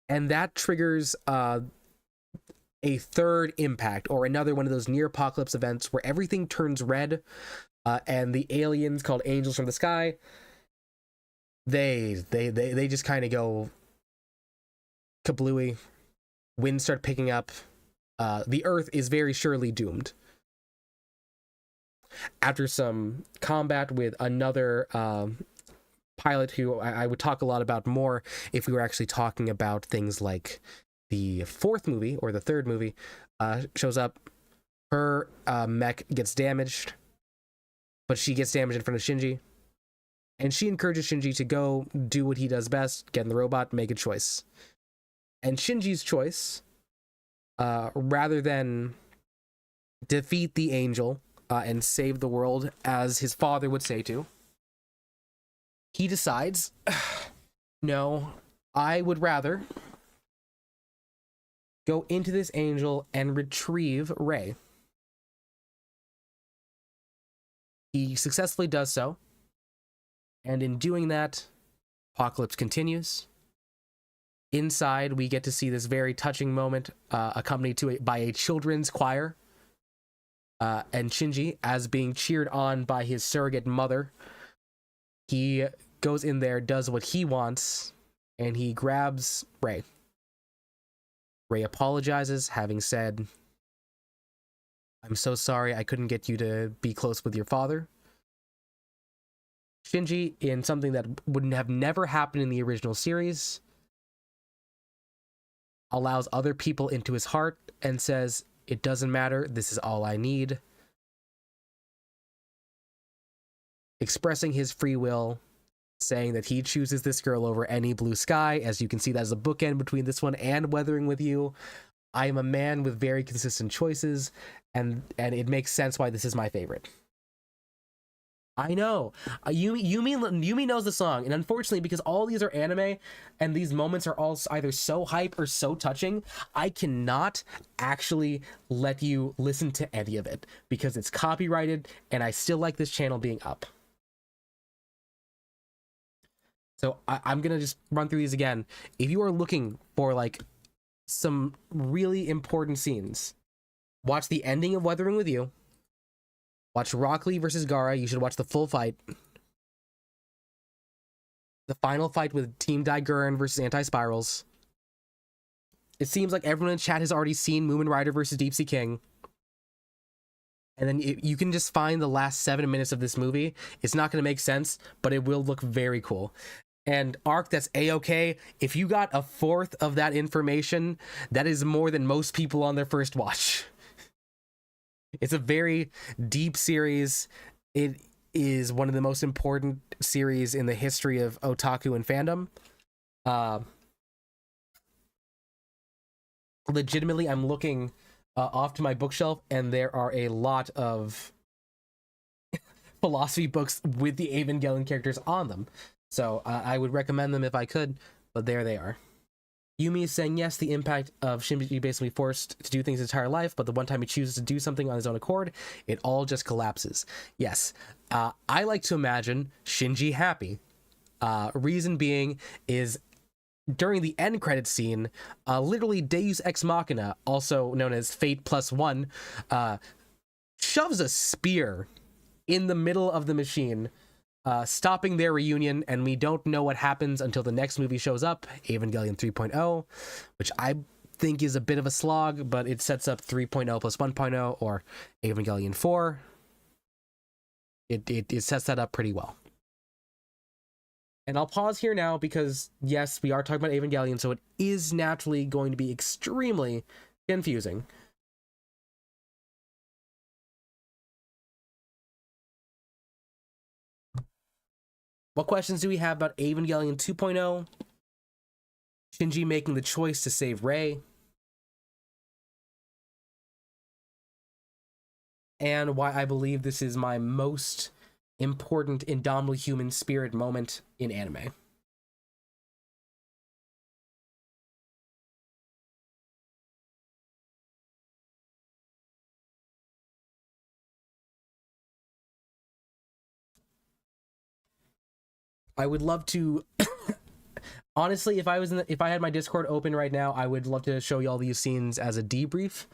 And that triggers a third impact, or another one of those near apocalypse events where everything turns red, and the aliens called angels from the sky, they just kind of go kablooey. Winds start picking up. The Earth is very surely doomed. After some combat with another pilot who I would talk a lot about more if we were actually talking about things like the fourth movie or the third movie, shows up. Her mech gets damaged. but she gets damaged in front of Shinji. And she encourages Shinji to go do what he does best, get in the robot, make a choice. And Shinji's choice, rather than defeat the angel and save the world, as his father would say to, he decides, no, I would rather go into this angel and retrieve Rei. He successfully does so. And in doing that, Apocalypse continues. Inside, we get to see this very touching moment, accompanied by a children's choir. And Shinji, as being cheered on by his surrogate mother, he goes in there, does what he wants, and he grabs Rei. Rei apologizes, having said, I'm so sorry I couldn't get you to be close with your father. Shinji, in something that wouldn't have never happened in the original series, allows other people into his heart and says, it doesn't matter, this is all I need. Expressing his free will, saying that he chooses this girl over any blue sky. As you can see, that is a bookend between this one and Weathering with You. I am a man with very consistent choices, and it makes sense why this is my favorite. I know. Yumi knows the song, and unfortunately, because all these are anime, and these moments are all either so hype or so touching, I cannot actually let you listen to any of it, because it's copyrighted, and I still like this channel being up. So I'm gonna just run through these again. If you are looking for, like, some really important scenes, watch the ending of Weathering with You. Watch Rock Lee versus Gaara. You should watch the full fight. The final fight with Team Daiguren versus Anti-Spirals. It seems like everyone in chat has already seen Moomin Rider versus Deep Sea King. And then you can just find the last 7 minutes of this movie. It's not going to make sense, but it will look very cool. And Arc, that's A-okay. If you got a fourth of that information, that is more than most people on their first watch. It's a very deep series. It is one of the most important series in the history of otaku and fandom. Legitimately, I'm looking off to my bookshelf, and there are a lot of philosophy books with the Evangelion characters on them. So I would recommend them if I could, but there they are. Yumi is saying, yes, the impact of Shinji basically forced to do things his entire life, but the one time he chooses to do something on his own accord, it all just collapses. Yes, I like to imagine Shinji happy. Reason being is, during the end credits scene, literally Deus Ex Machina, also known as Fate +1, shoves a spear in the middle of the machine, stopping their reunion, and we don't know what happens until the next movie shows up, Evangelion 3.0, which I think is a bit of a slog, but it sets up 3.0 plus 1.0, or Evangelion 4. It sets that up pretty well. And I'll pause here now because, yes, we are talking about Evangelion, so it is naturally going to be extremely confusing. What questions do we have about Evangelion 2.0? Shinji making the choice to save Rei? And why I believe this is my most important Indomitable Human Spirit moment in anime. I would love to honestly, if I had my Discord open right now, I would love to show you all these scenes as a debrief.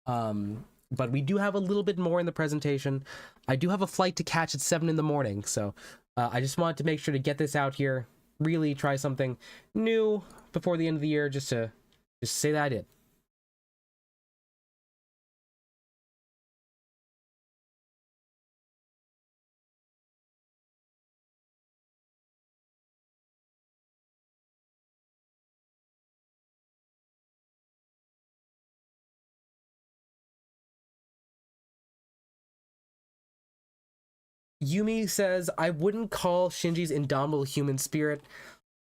But we do have a little bit more in the presentation. I do have a flight to catch at 7 in the morning, so I just wanted to make sure to get this out here, really try something new before the end of the year, just to say that I did. Yumi says, I wouldn't call Shinji's indomitable human spirit.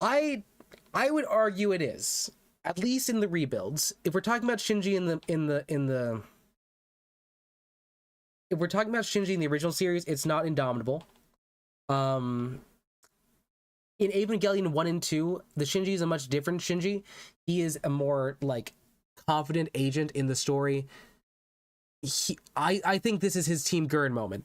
I would argue it is, at least in the rebuilds. If we're talking about Shinji if we're talking about Shinji in the original series, it's not indomitable. In Evangelion 1 and 2, the Shinji is a much different Shinji. He is a more like confident agent in the story. I think this is his Team Gurren moment.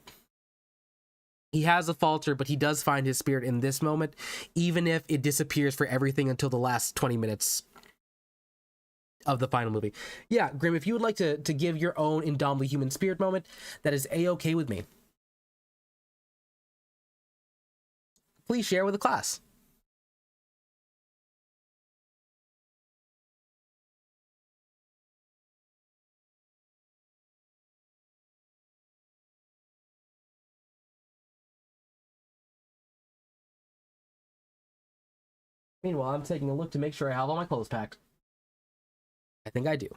He has a falter, but he does find his spirit in this moment, even if it disappears for everything until the last 20 minutes of the final movie. Yeah, Grim, if you would like to give your own indomitable human spirit moment, that is a-okay with me. Please share with the class. Meanwhile, I'm taking a look to make sure I have all my clothes packed. I think I do.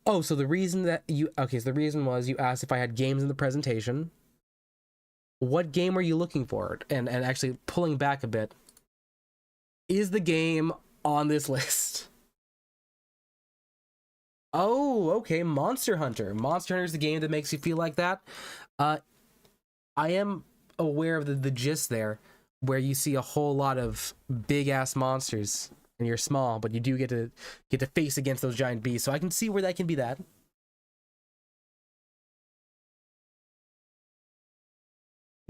Oh, so the reason that you... Okay, so the reason was you asked if I had games in the presentation. What game are you looking for? And actually pulling back a bit, is the game on this list? Oh, okay, Monster Hunter. Monster Hunter is the game that makes you feel like that. I am aware of the gist there, where you see a whole lot of big-ass monsters, and you're small, but you do get to face against those giant beasts, so I can see where that can be that.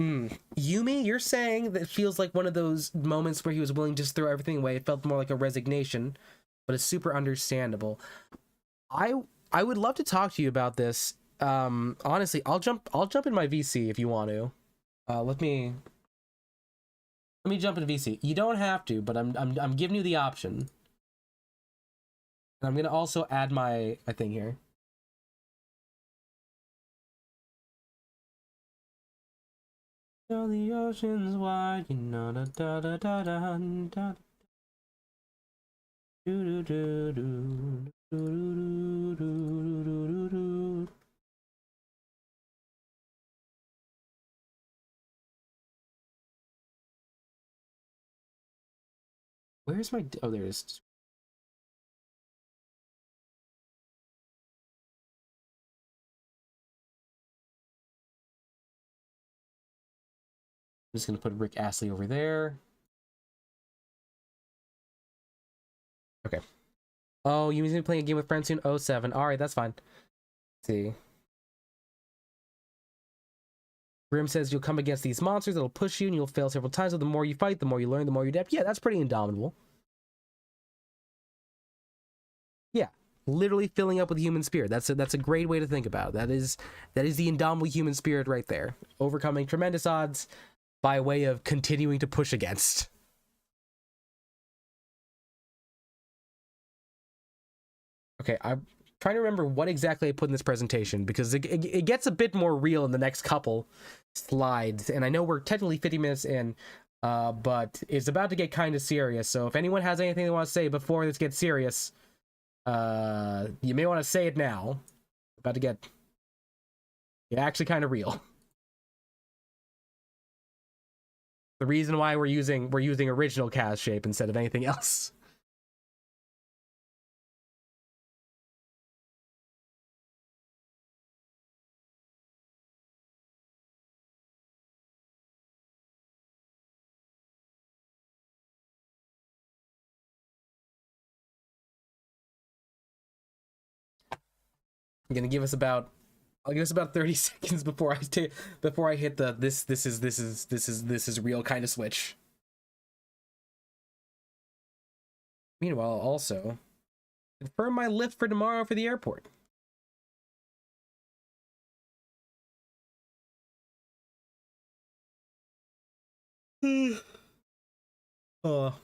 Yumi, you're saying that it feels like one of those moments where he was willing to just throw everything away. It felt more like a resignation, but it's super understandable. I would love to talk to you about this. Honestly, I'll jump in my VC if you want to. Let me jump into VC. You don't have to, but I'm giving you the option. And I'm gonna also add my thing here. Tell the oceans wide, you know, da da da da da da. Do do do do do do do do do. Where's my... Oh, there it is. I'm just gonna put Rick Astley over there. Okay. Oh, you mean to play a game with friends soon? 07. Alright, that's fine. Let's see. Grim says you'll come against these monsters that'll push you and you'll fail several times, so the more you fight, the more you learn, the more you adapt. Yeah, that's pretty indomitable. Yeah, literally filling up with human spirit. That's a great way to think about it. That is the indomitable human spirit right there. Overcoming tremendous odds by way of continuing to push against. Okay, I'm trying to remember what exactly I put in this presentation, because it gets a bit more real in the next couple slides, and I know we're technically 50 minutes in, but it's about to get kind of serious, so if anyone has anything they want to say before this gets serious, you may want to say it now. About to get actually kind of real. The reason why we're using original Kaz shape instead of anything else. I'm gonna give us about... I'll give us about 30 seconds before I hit the this is real kind of switch. Meanwhile, also confirm my lift for tomorrow for the airport. Oh.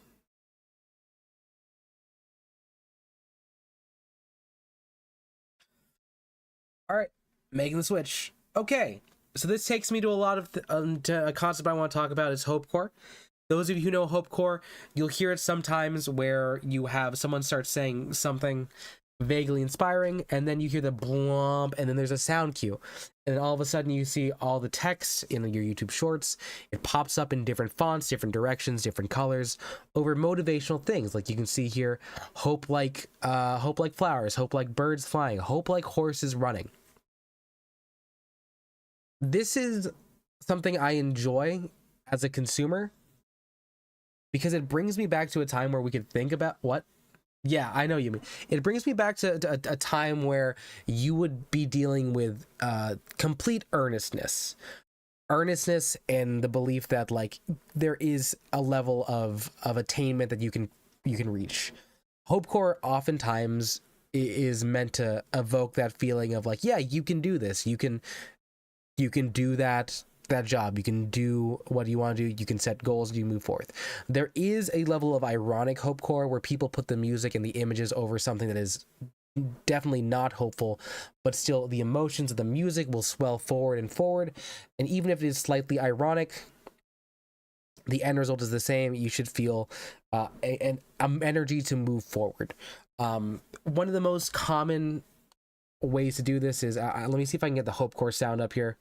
All right, making the switch. Okay, so this takes me to a lot of to a concept I want to talk about is Hope Core. Those of you who know hopecore, you'll hear it sometimes where you have someone start saying something vaguely inspiring, and then you hear the blump, and then there's a sound cue, and then all of a sudden you see all the text in your YouTube shorts. It pops up in different fonts, different directions, different colors, over motivational things. Like you can see here, hope like flowers, hope like birds flying, hope like horses running. This is something I enjoy as a consumer, because it brings me back to a time where we could think about what. Yeah, I know you mean. It brings me back to a time where you would be dealing with complete earnestness, and the belief that like there is a level of attainment that you can reach. Hopecore oftentimes is meant to evoke that feeling of like, yeah, you can do this. You can do that job. You can do what you want to do. You can set goals and you move forth. There is a level of ironic hopecore where people put the music and the images over something that is definitely not hopeful, but still the emotions of the music will swell forward and forward. And even if it is slightly ironic, the end result is the same. You should feel an energy to move forward. One of the most common ways to do this is let me see if I can get the hopecore sound up here.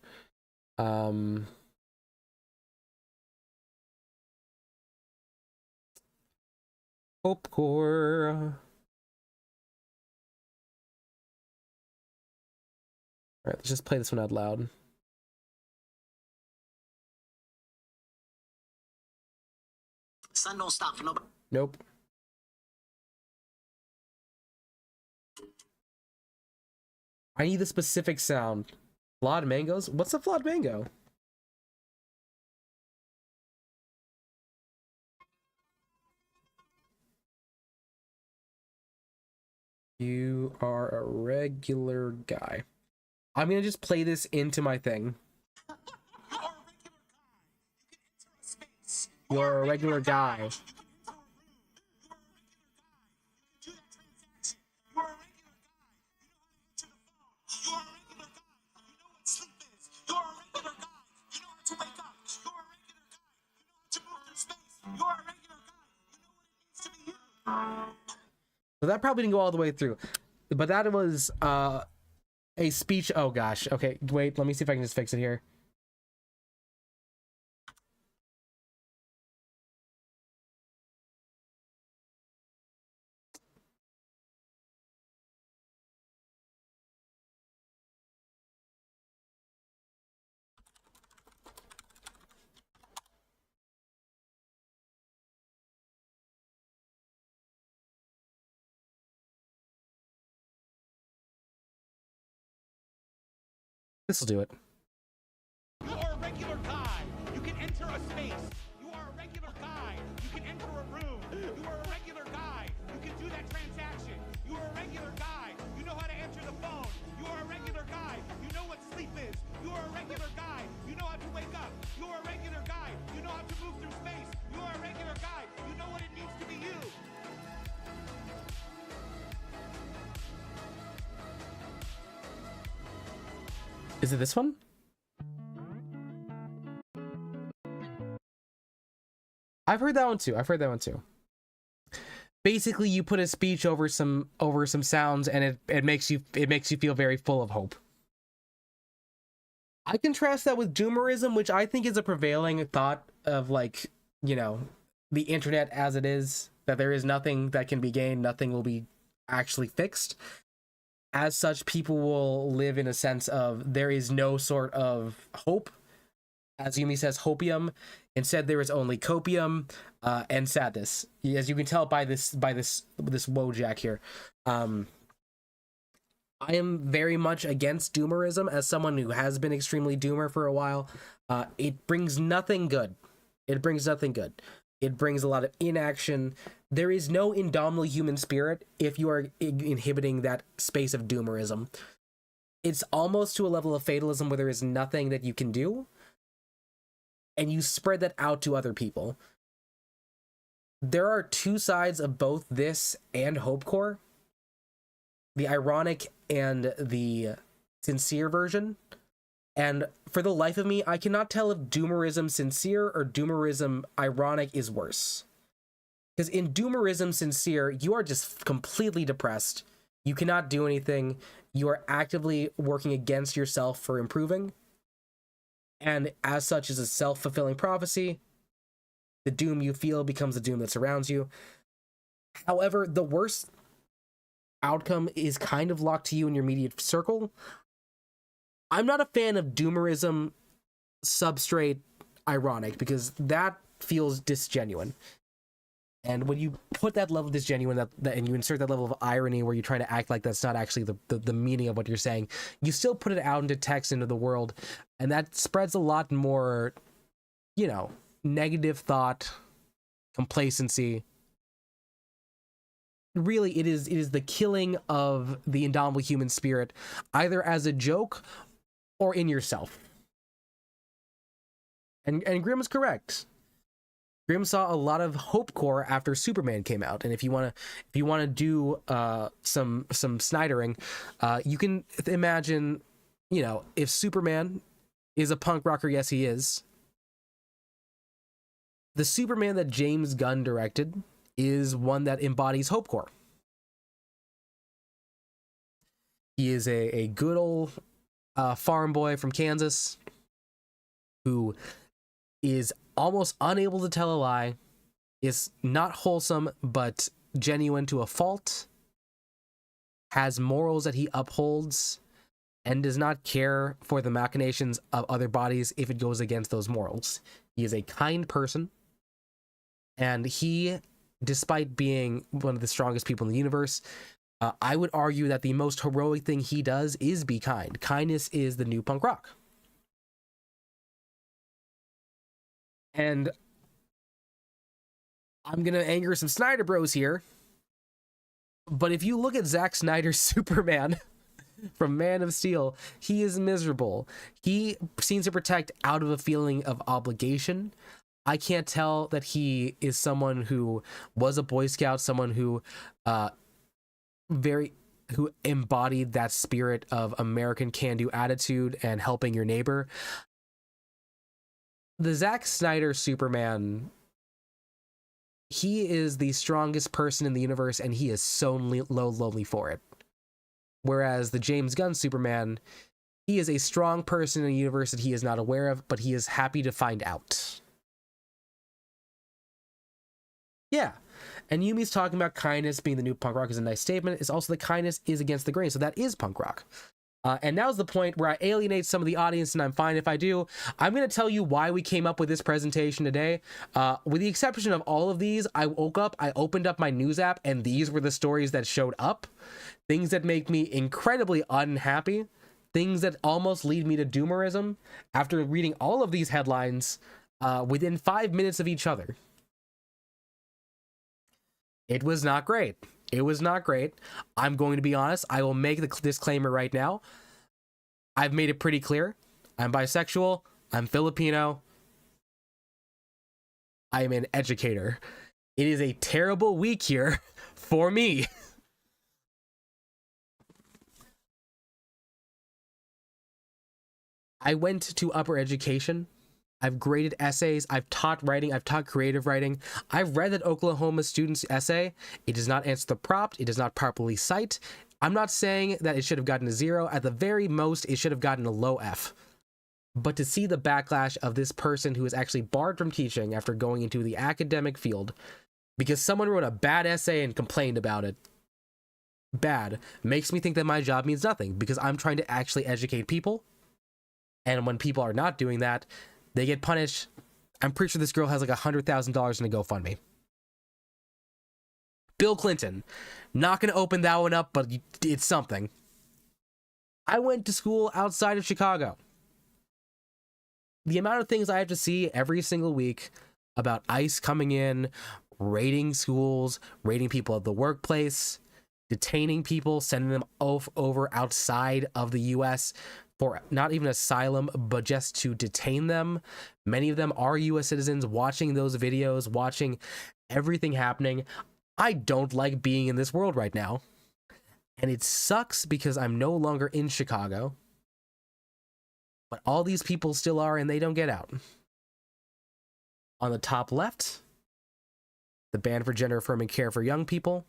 Hopecore. All right, let's just play this one out loud. Sun don't stop for nobody. Nope. I need the specific sound. Flawed mangoes? What's a flawed mango? You are a regular guy. I'm gonna just play this into my thing. You're a regular guy. So that probably didn't go all the way through, but that was a speech. Oh gosh. Okay, wait. Let me see if I can just fix it here. This will do it. You are a regular guy. You can enter a space. You are a regular guy. You can enter a room. You are a regular guy. You can do that transaction. You are a regular guy. You know how to answer the phone. You are a regular guy. You know what sleep is. You are a regular guy. You know how to wake up. You are a regular guy. You know how to move through space. You are a regular guy. You know what it means to be you. Is it this one? I've heard that one too. Basically, you put a speech over some sounds, and it makes you feel very full of hope. I contrast that with doomerism, which I think is a prevailing thought of, like, you know, the internet as it is, that there is nothing that can be gained, nothing will be actually fixed. As such, people will live in a sense of there is no sort of hope. As Yumi says, hopium. Instead, there is only copium and sadness. As you can tell by this Wojak here. I am very much against doomerism as someone who has been extremely doomer for a while. It brings nothing good. It brings a lot of inaction. There is no indomitable human spirit if you are inhibiting that space of doomerism. It's almost to a level of fatalism where there is nothing that you can do, and you spread that out to other people. There are two sides of both this and hopecore. The ironic and the sincere version. And for the life of me, I cannot tell if doomerism sincere or doomerism ironic is worse. Because in doomerism sincere, you are just completely depressed. You cannot do anything. You are actively working against yourself for improving. And as such is a self-fulfilling prophecy. The doom you feel becomes the doom that surrounds you. However, the worst outcome is kind of locked to you in your immediate circle. I'm not a fan of doomerism substrate ironic, because that feels disgenuine. And when you put that level of disgenuine and you insert that level of irony where you're trying to act like that's not actually the meaning of what you're saying, you still put it out into text, into the world, and that spreads a lot more, you know, negative thought, complacency. Really, it is the killing of the indomitable human spirit, either as a joke or in yourself. And Grimm is correct. Grimm saw a lot of hope core after Superman came out, and if you want to do some Snydering, you can imagine, you know, if Superman is a punk rocker, yes he is. The Superman that James Gunn directed is one that embodies hope core. He is a good old farm boy from Kansas who is almost unable to tell a lie, is not wholesome but genuine to a fault, has morals that he upholds, and does not care for the machinations of other bodies if it goes against those morals. He is a kind person, and he, despite being one of the strongest people in the universe, I would argue that the most heroic thing he does is be kind. Kindness is the new punk rock. And I'm going to anger some Snyder bros here, but if you look at Zack Snyder's Superman from Man of Steel, he is miserable. He seems to protect out of a feeling of obligation. I can't tell that he is someone who was a Boy Scout, someone who who embodied that spirit of American can-do attitude and helping your neighbor. The Zack Snyder Superman, he is the strongest person in the universe, and he is so lonely for it. Whereas the James Gunn Superman, he is a strong person in the universe that he is not aware of, but he is happy to find out. Yeah. And Yumi's talking about kindness being the new punk rock is a nice statement. It's also the kindness is against the grain. So that is punk rock. And now's the point where I alienate some of the audience, and I'm fine if I do. I'm going to tell you why we came up with this presentation today. With the exception of all of these, I woke up, I opened up my news app, and these were the stories that showed up. Things that make me incredibly unhappy. Things that almost lead me to doomerism after reading all of these headlines within 5 minutes of each other. It was not great. It was not great. I'm going to be honest. I will make the disclaimer right now. I've made it pretty clear. I'm bisexual. I'm Filipino. I am an educator. It is a terrible week here for me. I went to upper education. I've graded essays, I've taught writing, I've taught creative writing. I've read that Oklahoma student's essay. It does not answer the prompt, it does not properly cite. I'm not saying that it should have gotten a 0. At the very most, it should have gotten a low F. But to see the backlash of this person who is actually barred from teaching after going into the academic field because someone wrote a bad essay and complained about it, bad, makes me think that my job means nothing, because I'm trying to actually educate people. And when people are not doing that, they get punished. I'm pretty sure this girl has like $100,000 in a GoFundMe. Bill Clinton. Not going to open that one up, but it's something. I went to school outside of Chicago. The amount of things I have to see every single week about ICE coming in, raiding schools, raiding people at the workplace, detaining people, sending them over outside of the U.S., for not even asylum, but just to detain them. Many of them are US citizens, watching those videos, watching everything happening. I don't like being in this world right now. And it sucks because I'm no longer in Chicago. But all these people still are, and they don't get out. On the top left, the Band for Gender Affirming Care for Young People.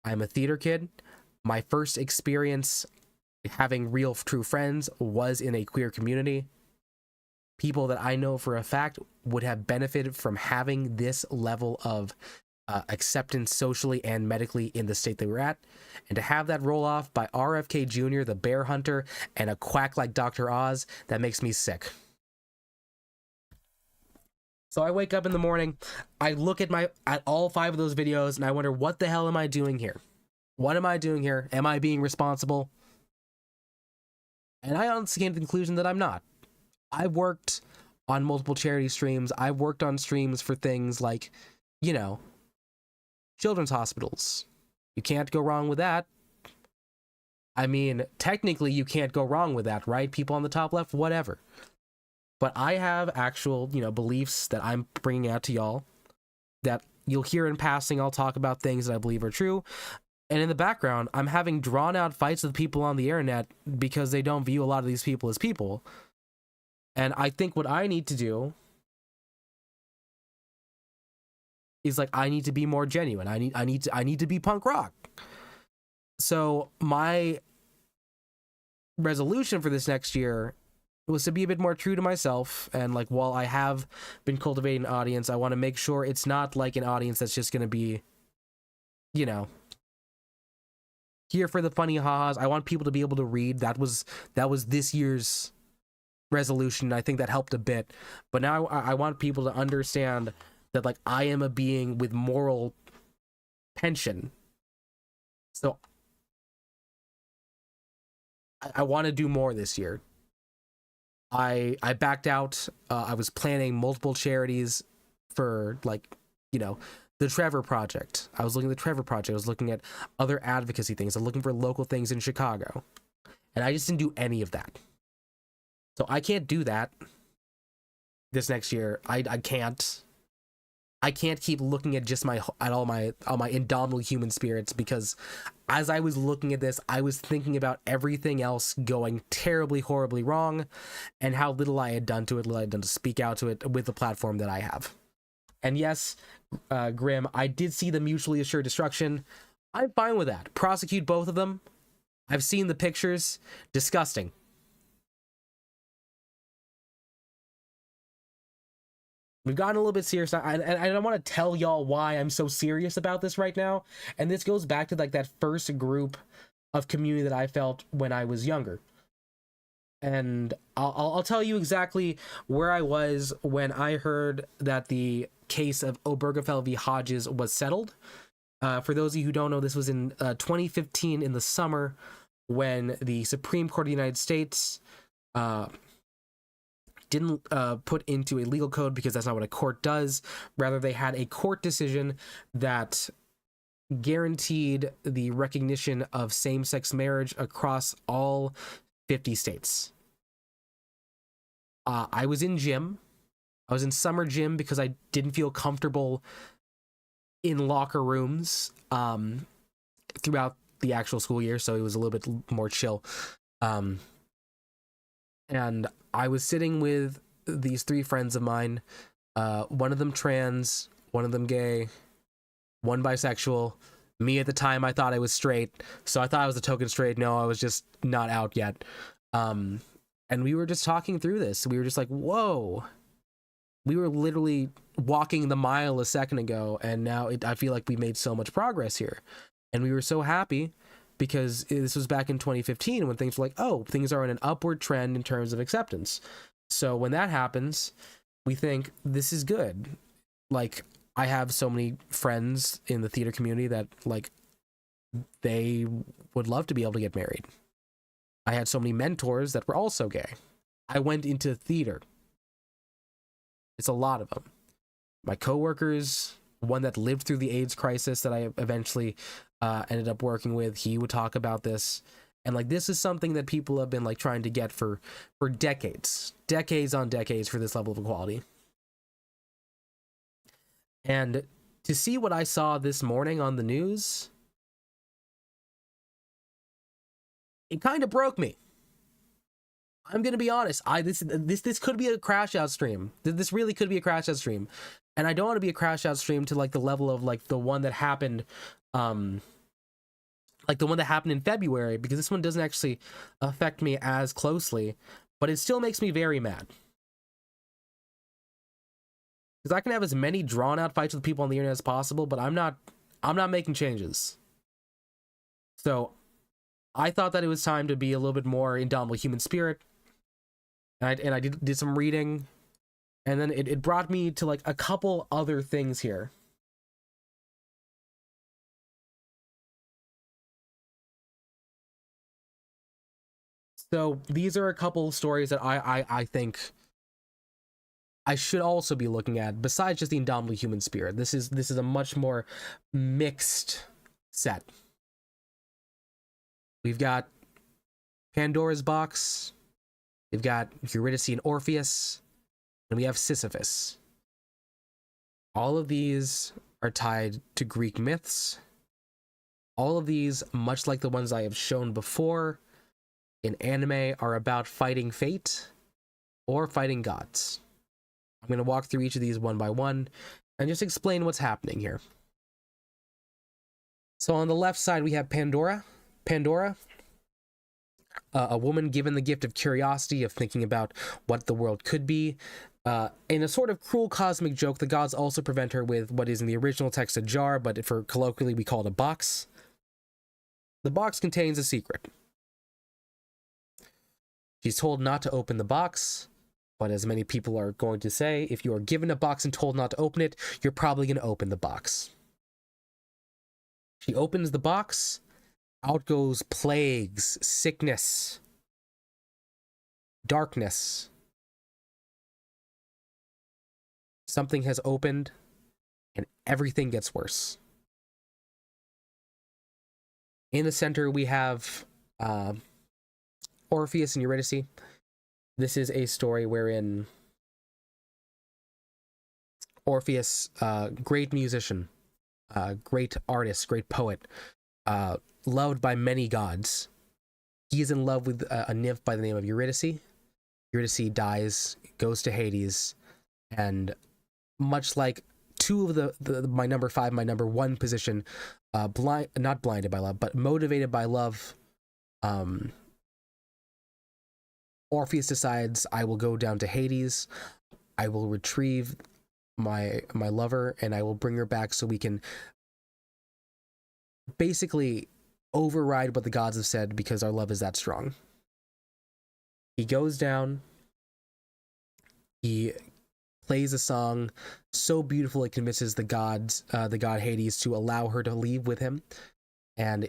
I'm a theater kid. My first experience having real, true friends was in a queer community. People that I know for a fact would have benefited from having this level of acceptance socially and medically in the state that we're at. And to have that roll off by RFK Jr., the bear hunter, and a quack like Dr. Oz, that makes me sick. So I wake up in the morning, I look at all 5 of those videos, and I wonder, what the hell am I doing here? What am I doing here? Am I being responsible? And I honestly came to the conclusion that I'm not. I've worked on multiple charity streams. I've worked on streams for things like, you know, children's hospitals. You can't go wrong with that. I mean, technically you can't go wrong with that, right? People on the top left, whatever. But I have actual, beliefs that I'm bringing out to y'all that you'll hear in passing. I'll talk about things that I believe are true. And in the background, I'm having drawn out fights with people on the internet because they don't view a lot of these people as people. And I think what I need to do is I need to be more genuine. I need to be punk rock. So my resolution for this next year was to be a bit more true to myself. And while I have been cultivating an audience, I want to make sure it's not an audience that's just going to be, here for the funny ha-has. I want people to be able to read. That was this year's resolution. I think that helped a bit. But now I want people to understand that I am a being with moral tension. So I want to do more this year. I backed out. I was planning multiple charities for the Trevor Project. I was looking at the Trevor Project. I was looking at other advocacy things. I'm looking for local things in Chicago. And I just didn't do any of that. So I can't do that this next year. I can't. I can't keep looking at just all my indomitable human spirits, because as I was looking at this, I was thinking about everything else going terribly, horribly wrong, and how little I had done to it, little I had done to speak out to it with the platform that I have. And yes, Grim, I did see the mutually assured destruction. I'm fine with that. Prosecute both of them. I've seen the pictures. Disgusting. We've gotten a little bit serious, and I want to tell y'all why I'm so serious about this right now. And this goes back to that first group of community that I felt when I was younger. And I'll tell you exactly where I was when I heard that the case of Obergefell v. Hodges was settled. For those of you who don't know, this was in 2015 in the summer, when the Supreme Court of the United States didn't put into a legal code, because that's not what a court does. Rather, they had a court decision that guaranteed the recognition of same-sex marriage across all 50 states. I was in gym. I was in summer gym because I didn't feel comfortable in locker rooms throughout the actual school year, so it was a little bit more chill. And I was sitting with these 3 friends of mine, one of them trans, one of them gay, one bisexual. Me at the time, I thought I was straight, so I thought I was a token straight. No, I was just not out yet. And we were just talking through this. We were just like, whoa. We were literally walking the mile a second ago, and now I feel like we made so much progress here. And we were so happy, because this was back in 2015 when things were things are in an upward trend in terms of acceptance. So when that happens, we think this is good. I have so many friends in the theater community that they would love to be able to get married. I had so many mentors that were also gay. I went into theater. It's a lot of them. My coworkers, one that lived through the AIDS crisis that I eventually ended up working with, he would talk about this. And this is something that people have been trying to get for decades on decades, for this level of equality. And to see what I saw this morning on the news, it kind of broke me. I'm gonna be honest. This could be a crash out stream. This really could be a crash out stream, and I don't want to be a crash out stream to like the level of like the one that happened, like the one that happened in February, because this one doesn't actually affect me as closely, but it still makes me very mad. Because I can have as many drawn out fights with people on the internet as possible, but I'm not making changes. So I thought that it was time to be a little bit more Indomitable Human Spirit. And I did some reading, and then it brought me to like a couple other things here. So these are a couple stories that I think I should also be looking at, besides just the Indomitable Human Spirit. This is a much more mixed set. We've got Pandora's Box, we've got Eurydice and Orpheus, and we have Sisyphus. All of these are tied to Greek myths. All of these, much like the ones I have shown before in anime, are about fighting fate or fighting gods. I'm going to walk through each of these one by one and just explain what's happening here. So on the left side, we have Pandora. Pandora, a woman given the gift of curiosity, of thinking about what the world could be. In a sort of cruel cosmic joke, the gods also prevent her with what is in the original text a jar, but for colloquially we call it a box. The box contains a secret. She's told not to open the box, but as many people are going to say, if you are given a box and told not to open it, you're probably going to open the box. She opens the box, out goes plagues, sickness, darkness. Something has opened, and everything gets worse. In the center, we have Orpheus and Eurydice. This is a story wherein Orpheus, great musician, great artist, great poet, loved by many gods. He is in love with a nymph by the name of Eurydice. Eurydice dies, goes to Hades, and much like two of my number 5, my number 1 position, not blinded by love, but motivated by love, Orpheus decides, I will go down to Hades, I will retrieve my lover, and I will bring her back so we can basically override what the gods have said, because our love is that strong. He goes down, he plays a song so beautiful it convinces the god Hades to allow her to leave with him, and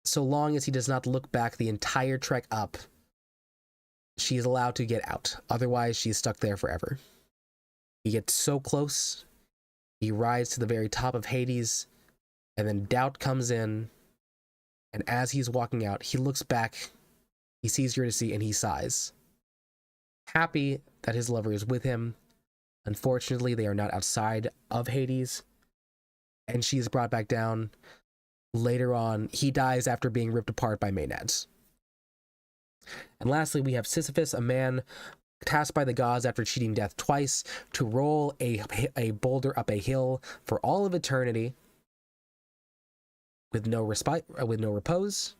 so long as he does not look back the entire trek up, she is allowed to get out. Otherwise, she's stuck there forever. He gets so close, he rides to the very top of Hades, and then doubt comes in, and as he's walking out, he looks back, he sees Eurydice, and he sighs. Happy that his lover is with him. Unfortunately, they are not outside of Hades, and she is brought back down. Later on, he dies after being ripped apart by Maenads. And lastly, we have Sisyphus, a man tasked by the gods after cheating death twice to roll a boulder up a hill for all of eternity with no respite, with no repose.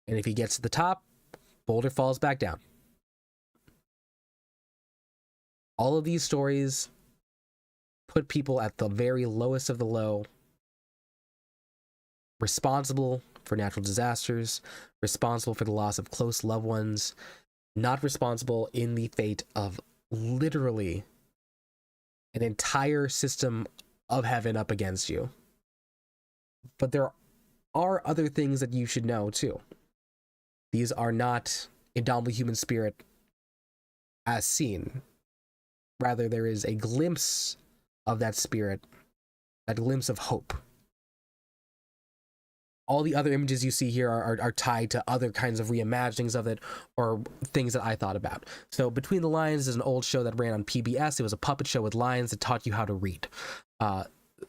And if he gets to the top, boulder falls back down. All of these stories put people at the very lowest of the low, responsible for natural disasters, responsible for the loss of close loved ones, not responsible in the fate of literally an entire system of heaven up against you. But there are other things that you should know too. These are not Indomitable Human Spirit as seen. Rather, there is a glimpse of that spirit, a glimpse of hope. All the other images you see here are tied to other kinds of reimaginings of it, or things that I thought about. So Between the Lines is an old show that ran on PBS. It was a puppet show with lions that taught you how to read.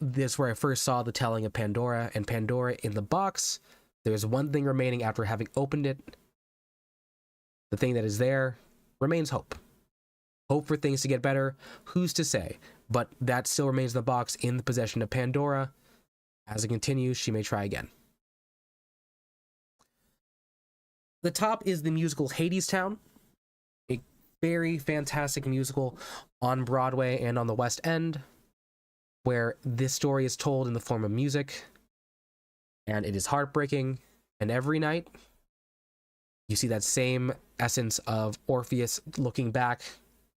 This is where I first saw the telling of Pandora, and Pandora in the box, there's one thing remaining after having opened it, The thing that is there remains hope. Hope for things to get better, who's to say? But that still remains in the box in the possession of Pandora. As it continues, she may try again. The top is the musical Hadestown, a very fantastic musical on Broadway and on the West End, where this story is told in the form of music, and it is heartbreaking, and every night you see that same essence of Orpheus looking back,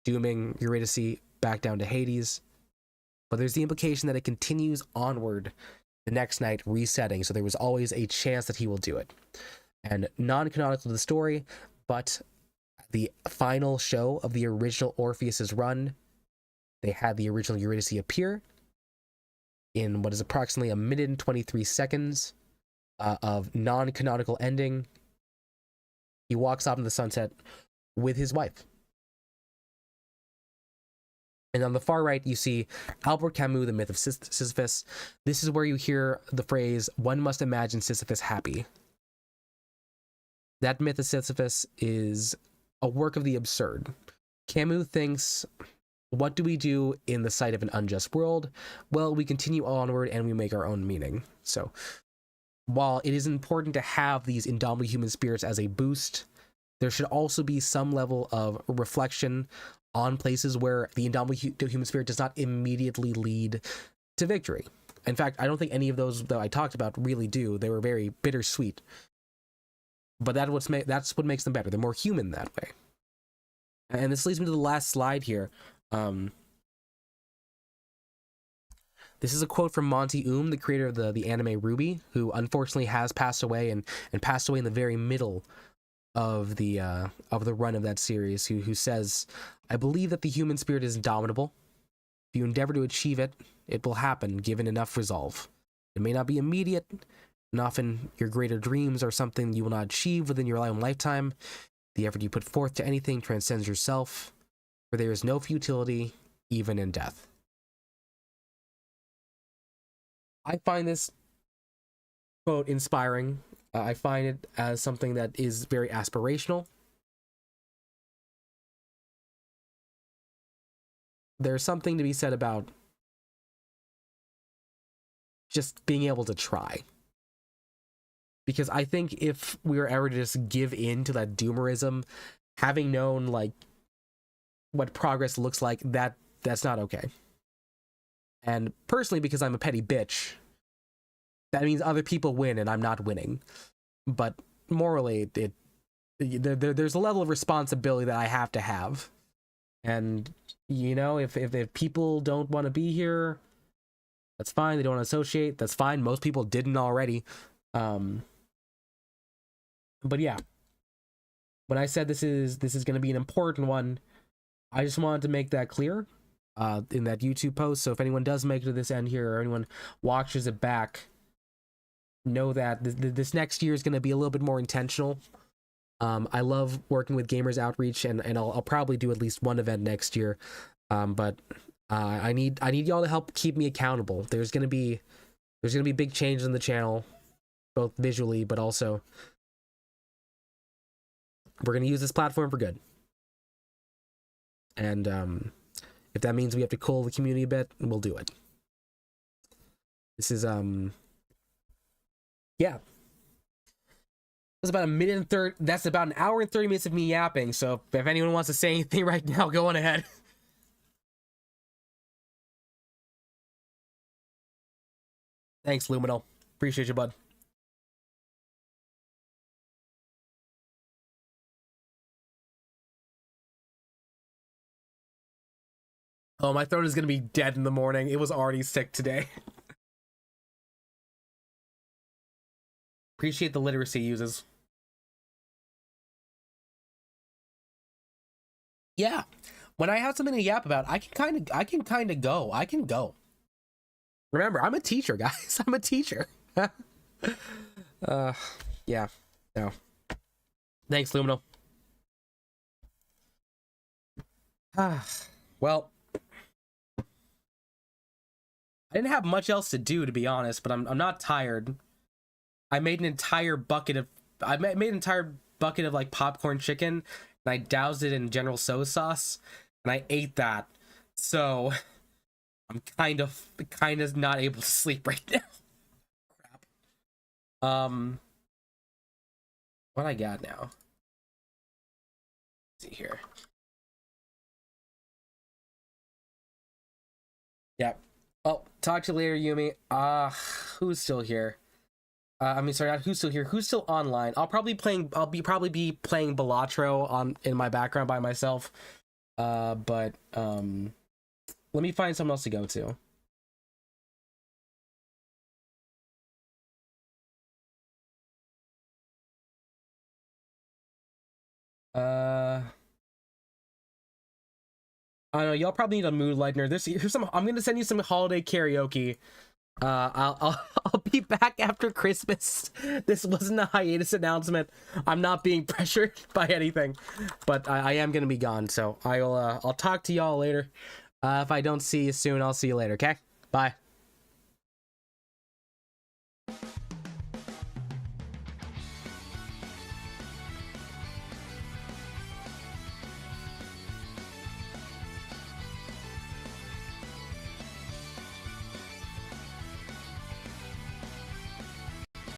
dooming Eurydice back down to Hades, but there's the implication that it continues onward the next night, resetting, so there was always a chance that he will do it. And non-canonical to the story, but the final show of the original Orpheus's run, they had the original Eurydice appear in what is approximately a minute and 23 seconds of non-canonical ending. He walks off into the sunset with his wife. And on the far right, you see Albert Camus, The Myth of Sisyphus. This is where you hear the phrase, "One must imagine Sisyphus happy." That Myth of Sisyphus is a work of the absurd. Camus thinks, what do we do in the sight of an unjust world? Well, we continue onward and we make our own meaning. So, while it is important to have these indomitable human spirits as a boost, there should also be some level of reflection on places where the indomitable human spirit does not immediately lead to victory. In fact, I don't think any of those that I talked about really do. They were very bittersweet. But that's what makes them better. They're more human that way. And this leads me to the last slide here. This is a quote from Monty the creator of the anime Ruby, who unfortunately has passed away and passed away in the very middle of the run of that series, who says, "I believe that the human spirit is indomitable. If you endeavor to achieve it, it will happen given enough resolve. It may not be immediate, and often your greater dreams are something you will not achieve within your own lifetime. The effort you put forth to anything transcends yourself, for there is no futility, even in death." I find this quote inspiring. I find it as something that is very aspirational. There's something to be said about just being able to try. Because I think if we were ever to just give in to that doomerism, having known like what progress looks like, that's not okay. And personally, because I'm a petty bitch, that means other people win and I'm not winning. But morally, there's a level of responsibility that I have to have. And, you know, if people don't want to be here, that's fine. They don't want to associate, that's fine. Most people didn't already. But yeah, when I said this is going to be an important one, I just wanted to make that clear in that YouTube post. So if anyone does make it to this end here, or anyone watches it back, know that this next year is going to be a little bit more intentional. I love working with Gamers Outreach, and I'll probably do at least one event next year. But I need y'all to help keep me accountable. There's gonna be big changes in the channel, both visually, but also we're gonna use this platform for good. And if that means we have to cull the community a bit, we'll do it. This is yeah. That's about a minute and 30. That's about an hour and 30 minutes of me yapping. So if anyone wants to say anything right now, go on ahead. Thanks, Luminal. Appreciate you, bud. Oh, my throat is gonna be dead in the morning. It was already sick today. Appreciate the literacy uses. Yeah, when I have something to yap about, I can go. Remember, I'm a teacher, guys. I'm a teacher. Yeah, no. Thanks, Lumino. Well, I didn't have much else to do, to be honest, but I'm not tired. I made an entire bucket of like popcorn chicken, and I doused it in General Tso sauce, and I ate that. So I'm kind of not able to sleep right now. Crap. What I got now? Let's see here. Yep. Oh, talk to you later, Yumi. Who's still here? I mean, sorry, not who's still here. Who's still online? I'll probably be playing Balatro in my background by myself. But let me find someone else to go to. I don't know. Y'all probably need a mood lightener. Here's some. I'm gonna send you some holiday karaoke. I'll be back after Christmas. This wasn't a hiatus announcement. I'm not being pressured by anything, but I am gonna be gone. So I'll talk to y'all later. If I don't see you soon, I'll see you later. Okay, bye.